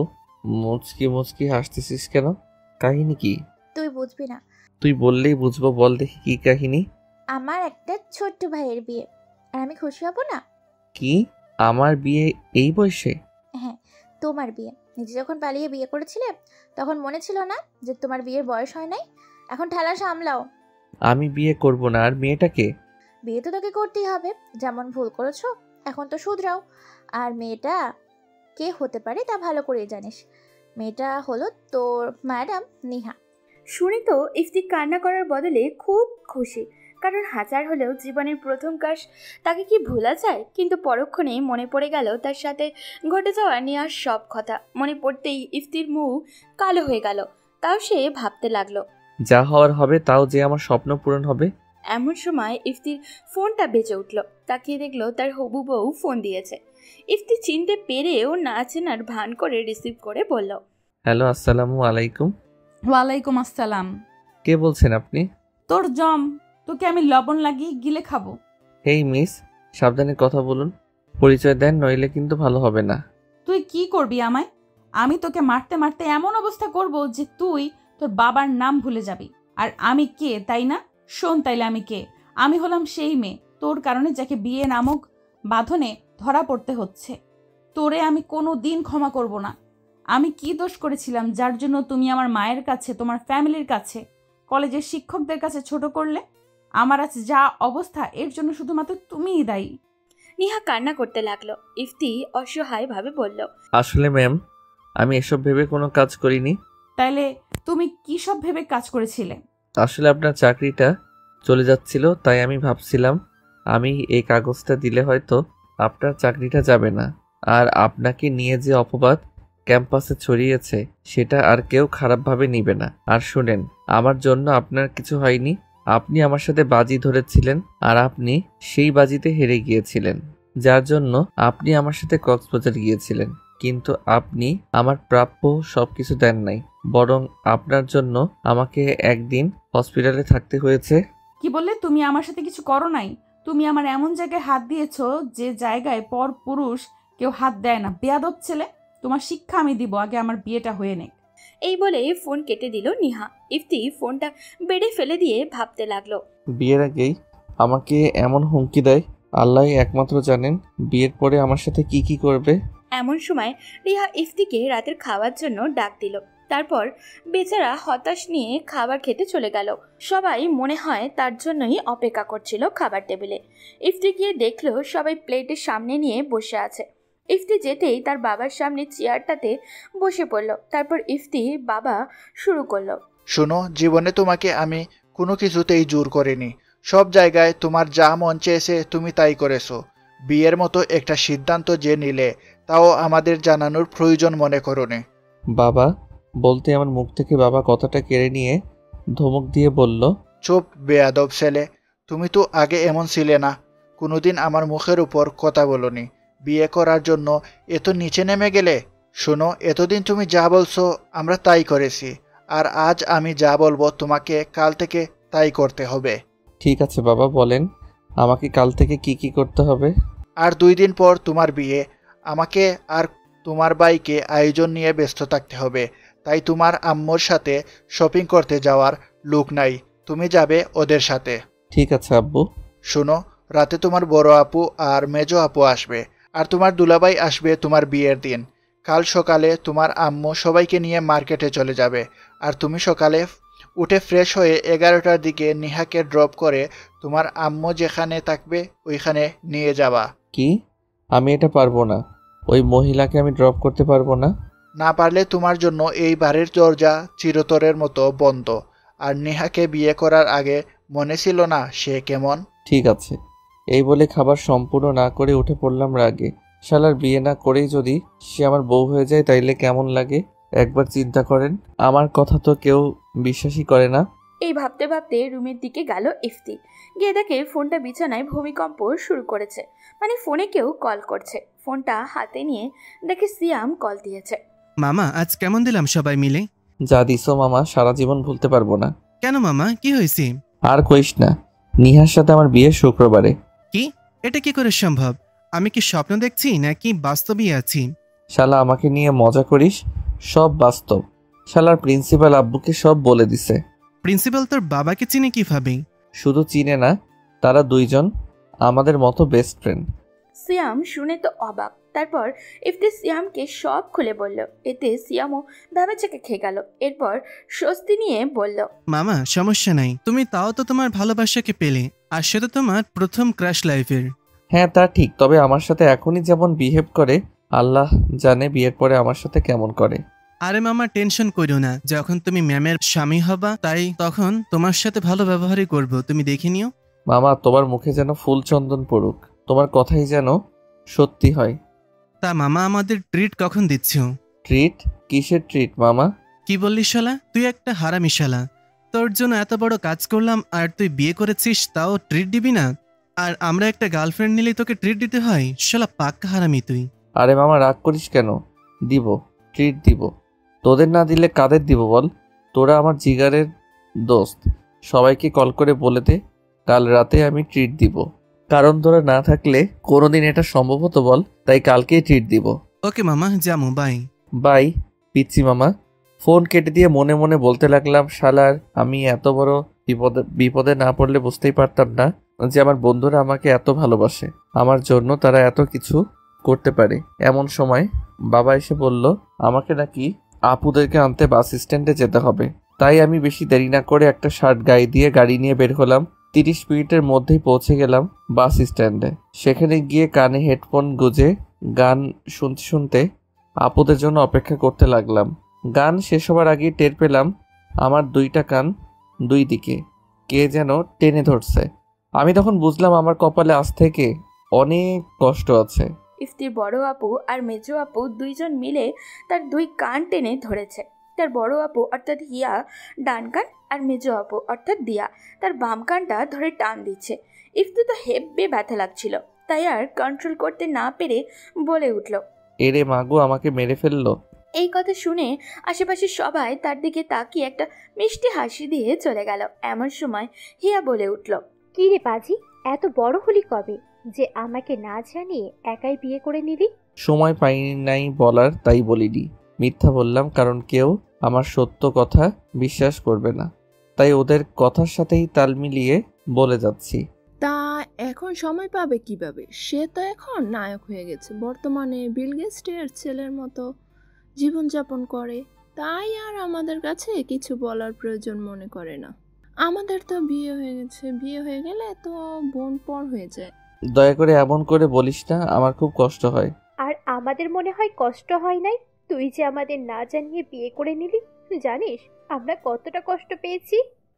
মুচকি মুচকি হাসতেছিস কেন? কাহিনী কি? তুই বুঝবি না। তুই বললেই বুঝবো, বল দেখি কি কাহিনী। আমার একটা ছোট্ট ভাইয়ের বিয়ে, আর আমি খুশি হব না? কি? আমার বিয়ে এই বয়সে? হ্যাঁ, তোমার বিয়ে। নিজে যখন পালিয়ে বিয়ে করেছিলে তখন মনে ছিল না যে তোমার বিয়ের বয়স হয় নাই? এখন ঠেলা সামলাও। আমি বিয়ে করব না। আর মেয়েটাকে? বিয়ে তো তোকে করতেই হবে, যেমন ভুল করেছো এখন তো শুধরাও। আর মেয়েটা কে হতে পারে তা ভালো করেই জানিস। মেয়েটা হলো তোর ম্যাডাম নিহা। শুনে তো ইফতি কান্না করার বদলে খুব খুশি, কারণ হাজার হলেও জীবনের প্রথম কাজ তাকে কি ভোলা যায়। কিন্তু পরক্ষণেই মনে পড়ে গেল তার সাথে ঘটে যাওয়া নিয়ার সব কথা। মনে পড়তেই ইফতির মুখ কালো হয়ে গেল। তাও সে ভাবতে লাগলো, যা হওয়ার হবে, তাও যে আমার স্বপ্ন পূরণ হবে। এমন সময় ইফতির ফোনটা বেজে উঠল। তাকিয়ে দেখলো তার হবু বউ ফোন দিয়েছে। ইফতি চিনতে পেরেও না চেনার ভান করে রিসিভ করে বলল, হ্যালো, আসসালামু আলাইকুম। ওয়ালাইকুম আসসালাম। কে বলছেন আপনি? তোর জম, তোকে আমি লবণ লাগিয়ে গিলে খাবো। হেই মিস, সাবধানে কথা বলুন। পরিচয় দেন, নইলে কিন্তু ভালো হবে না। তুই কি করবি আমায়? আমি তোকে মারতে মারতে এমন অবস্থা করব যে তুই তোর বাবার নাম ভুলে যাবি। আর আমি কে তাই না? শোন তাইলে আমি কে। আমি হলাম সেই মেয়ে তোর কারণে যাকে বিয়ে নামক বাঁধনে ধরা পড়তে হচ্ছে। তোরে আমি কোনো দিন ক্ষমা করব না। আমি কি দোষ করেছিলাম যার জন্য তুমি আমার মায়ের কাছে, তোমার ফ্যামিলির কাছে, কলেজের শিক্ষকদের কাছে ছোট করলে? আমার আজ যা অবস্থা এর জন্য শুধুমাত্র তুমিই দায়ী। নিহা কান্না করতে লাগলো। ইফতি অসহায়ভাবে বলল, আসলে ম্যাম, আমি এসব ভেবে কোনো কাজ করিনি। তাইলে তুমি কি সব ভেবে কাজ করেছিলে? আসলে আপনার চাকরিটা চলে যাচ্ছিল, তাই আমি ভাবছিলাম আমি এই কাগজটা দিলে হয়তো আপনার চাকরিটা যাবে না। আর আপনাকে নিয়ে যে অপবাদ ক্যাম্পাসে ছড়িয়েছে সেটা আর কেউ খারাপভাবে নিবে না। আর শুনেন, আমার জন্য আপনার কিছু হয়নি। আপনি আমার সাথে বাজি ধরেছিলেন আর আপনি সেই বাজিতে হেরে গিয়েছিলেন, যার জন্য আপনি আমার সাথে কক্সবাজার গিয়েছিলেন। কিন্তু আপনি আমার প্রাপ্য সবকিছু দেন নাই, বরং আপনার জন্য আমাকে একদিন হসপিটালে থাকতে হয়েছে। কি বললে? তুমি আমার সাথে কিছু করো নাই? তুমি আমার এমন জায়গায় হাত দিয়েছো যে জায়গায় পর পুরুষ কেউ হাত দেয় না। বেয়াদব ছেলে, তোমার শিক্ষা আমি দিব, আগে আমার বিয়েটা হয়ে নেক। এই বলে ফোন কেটে দিল নিহা। ইফতি ফোনটা বেড়ে ফেলে দিয়ে ভাবতে লাগলো, বিয়ের আগেই আমাকে এমন হুমকি দেয়, আল্লাহই একমাত্র জানেন বিয়ের পরে আমার সাথে কি কি করবে। এমন সময় রিহা ইফতিকে রাতের খাওয়ার জন্য ডাক দিল। তারপর বেচারা হতাশ নিয়ে খাবার খেতে চলে গেল। সবাই মনে হয় তার জন্যই অপেক্ষা করছিল খাবার টেবিলে। ইফতি গিয়ে দেখলো সবাই প্লেটের সামনে নিয়ে বসে আছে। ইফতি যেতেই তার বাবার সামনে চেয়ারটাতে বসে পড়ল। তারপর ইফতি বাবা শুরু করলো, শোনো, জীবনে তোমাকে আমি কোনো কিছুতেই জোর করিনি। সব জায়গায় তোমার যা মন চেয়েছে তুমি তাই করেছো। বিয়ের মতো একটা সিদ্ধান্ত যে নিলে তাও আমাদের জানানোর প্রয়োজন মনে করোনি। বাবা বলতে আমার মুখ থেকে বাবা কথাটা কেড়ে নিয়ে ধমক দিয়ে বলল, চুপ বেয়াদব ছেলে, তুমি তো আগে এমন ছিলে না। কোনোদিন আমার মুখের উপর কথা বলনি। বিয়ে করার জন্য এত নিচে নেমে গেলে। শোনো, এতদিন তুমি যা বলছো আমরা তাই করেছি, আর আজ আমি যা বলবো তোমাকে কাল থেকে তাই করতে হবে। ঠিক আছে বাবা, বলেন আমাকে কাল থেকে কি কি করতে হবে? আর 2 দিন পর তোমার বিয়ে। আমাকে আর তোমার ভাইকে আয়োজন নিয়ে ব্যস্ত থাকতে হবে, তাই তোমার আম্মুর সাথে শপিং করতে যাওয়ার লোক নাই, তুমি যাবে ওদের সাথে। ঠিক আছে আব্বু। শোনো, রাতে তোমার বড় আপু আর মেজো আপু আসবে, আর তোমার দুলাভাই আসবে তোমার বিয়ের দিন। কাল সকালে তোমার আম্মু সবাইকে নিয়ে মার্কেটে চলে যাবে, আর তুমি সকালে উঠে ফ্রেশ হয়ে 11টার দিকে নিহাকে ড্রপ করে তোমার আম্মু যেখানে থাকবে ওইখানে নিয়ে যাবা। কি? আমি এটা পারবো না। ওই মহিলাকে আমি ড্রপ করতে পারবো না। না পারলে তোমার জন্য এই বাড়ির দরজা চিরতরের মতো বন্ধ। আর নেহাকে বিয়ে করার আগে মনে ছিল না সে কেমন? ঠিক আছে। এই বলে খাবার সম্পূর্ণ না করে উঠে পড়লাম রাগে। শালার বিয়ে না করেই যদি সে আমার বউ হয়ে যায় তাইলে কেমন লাগে একবার চিন্তা করেন। আমার কথা তো কেউ বিশ্বাসই করে না। এই ভাবতে ভাবতে রুমের দিকে গেল ইফতি। গিয়ে দেখে ফোনটা বিছানায় ভূমিকম্প শুরু করেছে, মানে ফোনে কেউ কল করছে। ফোনটা হাতে নিয়ে দেখে সিয়াম কল দিয়েছে। মামা আজ কেমন দিলাম সবাই মিলে? যা দিছো মামা সারা জীবন ভুলতে পারবো না। কেন মামা, কি হয়েছে? আর কইস না, নিহার সাথে আমার বিয়ে শুক্রবারে। কি? এটা কি করে সম্ভব? আমি কি স্বপ্ন দেখছি নাকি বাস্তবেই আছি? শালা আমাকে নিয়ে মজা করিস, সব বাস্তব। শালার প্রিন্সিপাল আব্বুকে সব বলে দিছে। প্রিন্সিপাল তোর বাবাকে চিনে কিভাবে? শুধু চিনে না, তারা দুইজন আমাদের মতো বেস্ট ফ্রেন্ড। সিয়াম শুনে তো অবাক। তারপর ইফতি সিয়ামকে সব খুলে বলল। এতে সিয়ামও ভেবেচাকে খেয়ে গেল। এরপর স্বস্তি নিয়ে বলল, মামা সমস্যা নাই, তুমি তাও তো তোমার ভালোবাসাকে পেলে, আর সেটা তোমার প্রথম ক্রাশ লাইফের। হ্যাঁ তা ঠিক, তবে আমার সাথে এখনই যেমন বিহেভ করে আল্লাহ জানে বিয়ের পরে আমার সাথে কেমন করে। আরে মামা টেনশন করো না, যখন তুমি ম্যামের স্বামী হবা তাই তখন তোমার সাথে ভালো ব্যবহারই করব, তুমি দেখে নিও। মামা তোমার মুখে যেন ফুল চন্দন পড়ুক, তোমার কথাই যেন সত্যি হয়। তা মামা আমাদের ট্রিট কখন দিচ্ছ? ট্রিট? কিসের ট্রিট মামা? কি বললি শালা, তুই একটা হারামি শালা। তোর জন্য এত বড় কাজ করলাম আর তুই বিয়ে করেছিস তাও ট্রিট দিবি না? আর আমরা একটা গার্লফ্রেন্ড নিলে তোকে ট্রিট দিতে হয়? শালা পাক্কা হারামি তুই। আরে মামা রাগ করিস কেন, দিব, ট্রিট দিব। তোদের না দিলে কাদের দিব বল? তোরা আমার জিগারের দোস্ত, সবাইকে কল করে বলে দে কাল রাতে আমি ট্রিট দিব। কারণ তোরা না থাকলে কোনোদিন এটা সম্ভব হতো বল, তাই কালকেই ট্রিট দিব। ওকে মামা, যামু, বাই। বাই পিচ্ছি মামা। ফোন কেটে দিয়ে মনে মনে বলতে লাগলাম, শালার আমি এত বড় বিপদে না পড়লে বুঝতেই পারতাম না যে আমার বন্ধুরা আমাকে এত ভালোবাসে, আমার জন্য তারা এত কিছু করতে পারে। এমন সময় বাবা এসে বলল আমাকে নাকি আপুদেরকে আনতে বাস স্ট্যান্ডে যেতে হবে। তাই আমি বেশি দেরি না করে একটা শার্ট গায়ে দিয়ে গাড়ি নিয়ে বের হলাম। 30 মিনিটের মধ্যেই পৌঁছে গেলাম বাস স্ট্যান্ডে। সেখানে গিয়ে কানে হেডফোন গুঁজে গান শুনতে শুনতে আপুদের জন্য অপেক্ষা করতে লাগলাম। গান শেষ হবার আগেই টের পেলাম আমার দুইটা কান দুই দিকে কে যেন টেনে ধরছে। আমি তখন বুঝলাম আমার কপালে আজ থেকে অনেক কষ্ট আছে। ইফতির বড় আপু আর মেজো আপু দুইজন মিলে তার দুই কান টেনে ধরেছে। তার বড় আপু অর্থাৎ হিয়া ডান কান আর মেজো আপু অর্থাৎ দিয়া তার বাম কানটা ধরে টান দিচ্ছে। ইফতি তো হেব্বে ব্যথা লাগছিল, তাই আর কন্ট্রোল করতে না পেরে বলে উঠল, এরে মাগো আমাকে মেরে ফেললো। এই কথা শুনে আশেপাশে সবাই তার দিকে তাকিয়ে একটা মিষ্টি হাসি দিয়ে চলে গেল। এমন সময় হিয়া বলে উঠল, কি রে পাজি, এত বড় হলি কবে যে আমাকে না জানিয়ে একাই বিয়ে করে নিলি? সময় পাই নাই বলার, তাই বলিনি। মিথ্যা বললাম কারণ কেউ আমার সত্য কথা বিশ্বাস করবে না, তাই ওদের কথার সাথেই তাল মিলিয়ে বলে যাচ্ছি। তা এখন সময় পাবে কিভাবে? সে তো এখন নায়ক হয়ে গেছে, বর্তমানে বিল গেটসের ছেলের মতো জীবনযাপন করে, তাই আর আমাদের কাছে কিছু বলার প্রয়োজন মনে করে না। আমাদের তো বিয়ে হয়ে গেছে, বিয়ে হয়ে গেলে তো বোন পর হয়ে যায়। দয়া করে এমন করে বলিস না, আমার খুব কষ্ট হয়। আর আমাদের মনে হয় কষ্ট হয় নাই? তুই যে আমাদের না জানিয়ে বিয়ে করে নিলি, জানিস আমরা কতটা কষ্ট পেয়েছি?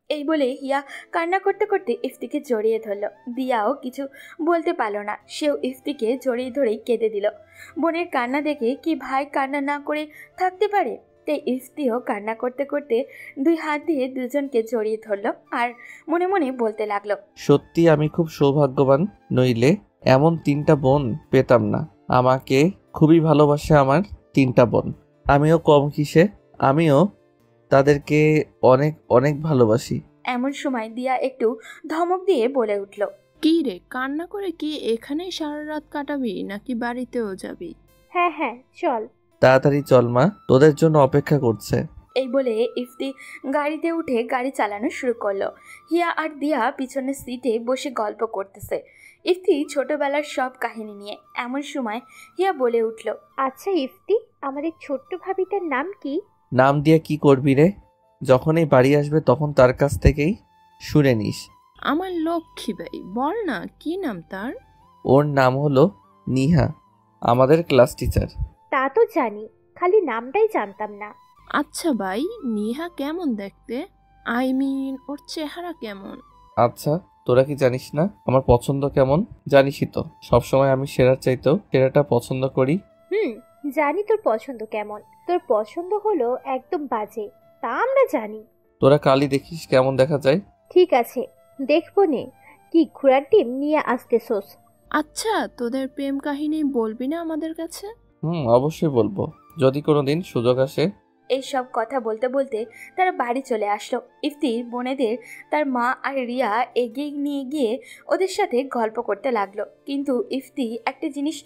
এই বলে হিয়া কান্না করতে করতে ইফতিকে জড়িয়ে ধরল। দিয়াও কিছু বলতে পারল না, সেও ইফতিকে জড়িয়ে ধরেই কেঁদে দিল। বোনের কান্না দেখে কি ভাই কান্না না করে থাকতে পারে? তাই ইফতিও কান্না করতে করতে দুই হাত দিয়ে দুজনকে জড়িয়ে ধরল আর মনে মনে বলতে লাগলো, সত্যি আমি খুব সৌভাগ্যবান, নইলে এমন 3টা বোন পেতাম না। আমাকে খুবই ভালোবাসে আমার 3টা বোন, আমিও কম কিসে, আমিও তাদেরকে অনেক অনেক ভালোবাসি। এমন সময় দিয়া একটু ধমক দিয়ে বলে উঠল, কি রে, কান্না করে কি এখানেই সারা রাত কাটাবি নাকি বাড়িতেও যাবি? হ্যাঁ হ্যাঁ চল। তাড়াতাড়ি চল মা, তোদের জন্য অপেক্ষা করছে। এই বলে ইফতি গাড়িতে উঠে গাড়ি চালানো শুরু করলো। হিয়া আর দিয়া পিছনের সিটে বসে গল্প করতেছে, ইফতি ছোটবেলার সব কাহিনী নিয়ে। এমন সময় হিয়া বলে উঠল, আচ্ছা ইফতি, আমাদের ছোট্ট ভাবিটার নাম কি? নাম দিয়ে কি করবি রে? যখন এই বাড়ি আসবে তখন তার কাছ থেকেই শুনে নিস। আমার লক্ষ্মী ভাই, বল না কি নাম তার? ওর নাম হলো নিহা, আমাদের ক্লাস টিচার। তা তো জানি, খালি নামটাই জানতাম না। আচ্ছা ভাই, নিহা কেমন দেখতে? আই মিন ওর চেহারা কেমন? আচ্ছা তোরা কি জানিস না আমার পছন্দ কেমন? জানিসই তো, সবসময় আমি সেরার চাইতেও সেরাটা পছন্দ করি। জানি তোর পছন্দ কেমন। তোর পছন্দ হলো একদম বাজে, তা আমরা জানি। তোরা কালই দেখিস কেমন দেখা যায়। ঠিক আছে, দেখবো নে। কি ঘোড়ার ডিম নিয়ে আসতেছোস? আচ্ছা তোদের প্রেম কাহিনী বলবি না আমাদের কাছে? অবশ্যই বলবো, যদি কোনোদিন সুযোগ আসে। এইসব কথা বলতে বলতে তারা বাড়ি চলে আসলো। ইফতির বোনেদের তার মা আর রিয়া এগিয়ে নিয়ে গিয়ে ওদের সাথে গল্প করতে লাগলো। কিন্তু ইফতি একটা জিনিস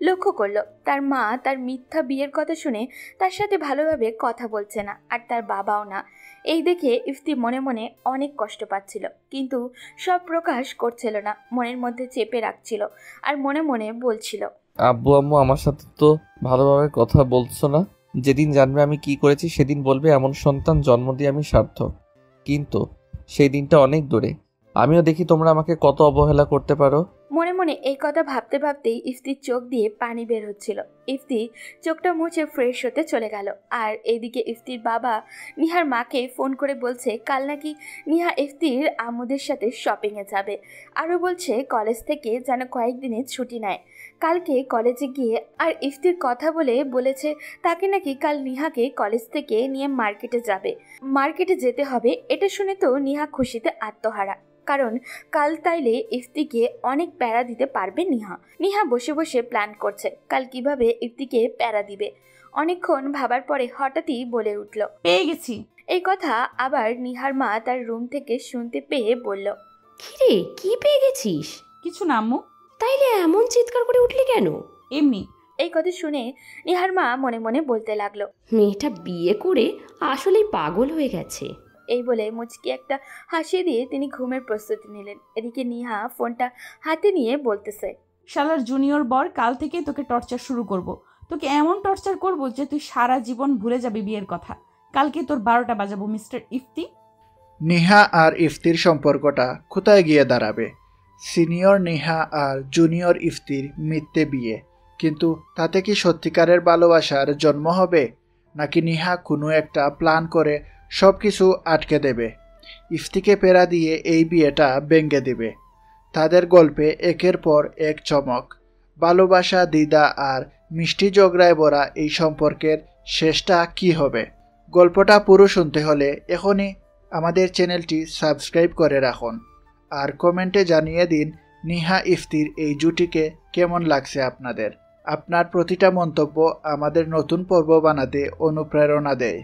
লক্ষ্য করলো তার মা তার মিথ্যা বিয়ের কথা শুনে তার সাথে ভালোভাবে কথা বলছে না, আর তার বাবাও না। এই দেখে ইফতি মনে মনে অনেক কষ্ট পাচ্ছিল, কিন্তু সব প্রকাশ করছিল না, মনের মধ্যে চেপে রাখছিল আর মনে মনে বলছিল, আব্বু আম্মু আমার সাথে তো ভালোভাবে কথা বলছো না। যেদিন জানবে আমি কি করেছি সেদিন বলবে এমন সন্তান জন্ম দিয়ে আমি সার্থক। কিন্তু সেই দিনটা অনেক দূরে। আমিও দেখি তোমরা আমাকে কত অবহেলা করতে পারো। মনে মনে এই কথা ভাবতে ভাবতেই ইফতির চোখ দিয়ে পানি বের হচ্ছিল। ইফতি চোখটা মুছে ফ্রেশ হতে চলে গেল। আর এইদিকে ইফতির বাবা নিহার মাকে ফোন করে বলছে কাল নাকি নিহা ইফতির আম্মুদের সাথে শপিংয়ে যাবে। আরও বলছে কলেজ থেকে যেন কয়েকদিনের ছুটি নেয়, কালকে কলেজে গিয়ে। আর ইফতির কথা বলেছে তাকে নাকি কাল নিহাকে কলেজ থেকে নিয়ে মার্কেটে যাবে, মার্কেটে যেতে হবে। এটা শুনে তো নিহা খুশিতে আত্মহারা, কারণ কাল তাইলে ইফতিকে অনেক প্যারা দিতে পারবে নিহা বসে বসে প্ল্যান করছে কাল কিভাবে ইফতিকে প্যারা দিবে। অনেকক্ষণ ভাবার পরে হঠাৎই বলে উঠল, পেয়ে গেছি। এই কথা আবার নিহার মা তার রুম থেকে শুনতে পেয়ে বলল, কিরে কি পেয়ে গেছিস? কিছু না আম্মু। তাইলে এমন চিৎকার করে উঠলি কেন? এমনি। এই কথা শুনে নিহার মা মনে মনে বলতে লাগলো, মেয়েটা বিয়ে করে আসলেই পাগল হয়ে গেছে। এই বলে মুচকি একটা হাসি দিয়ে তিনি ঘুমের প্রস্তুতি নিলেন। এদিকে নিহা ফোনটা হাতে নিয়ে বলতেছে, শালার জুনিয়র বর কাল থেকে তোকে টর্চার শুরু করব। তোকে এমন টর্চার করব যে তুই সারা জীবন ভুলে যাবি বিয়ের কথা। কালকে তোর 12টা বাজাবো মিস্টার ইফতি। নিহা আর ইফতির সম্পর্কটা কোথায় গিয়ে দাঁড়াবে? সিনিয়র নিহা আর জুনিয়র ইফতির মিথ্যে বিয়ে, কিন্তু তাতে কি সত্যিকারের ভালোবাসার জন্ম হবে, নাকি নিহা কোনো একটা প্ল্যান করে সব কিছু আটকে দেবে, ইফতিকে পেরা দিয়ে এই বিয়েটা ভেঙে দেবে? তাদের গল্পে একের পর এক চমক, ভালোবাসা, দ্বিধা আর মিষ্টি ঝগড়ায় ভরা এই সম্পর্কের শেষটা কি হবে? গল্পটা পুরো শুনতে হলে এখনই আমাদের চ্যানেলটি সাবস্ক্রাইব করে রাখুন আর কমেন্টে জানিয়ে দিন নিহা ইফতির এই জুটিকে কেমন লাগছে আপনাদের। আপনার প্রতিটা মন্তব্য আমাদের নতুন পর্ব বানাতে অনুপ্রেরণা দেয়।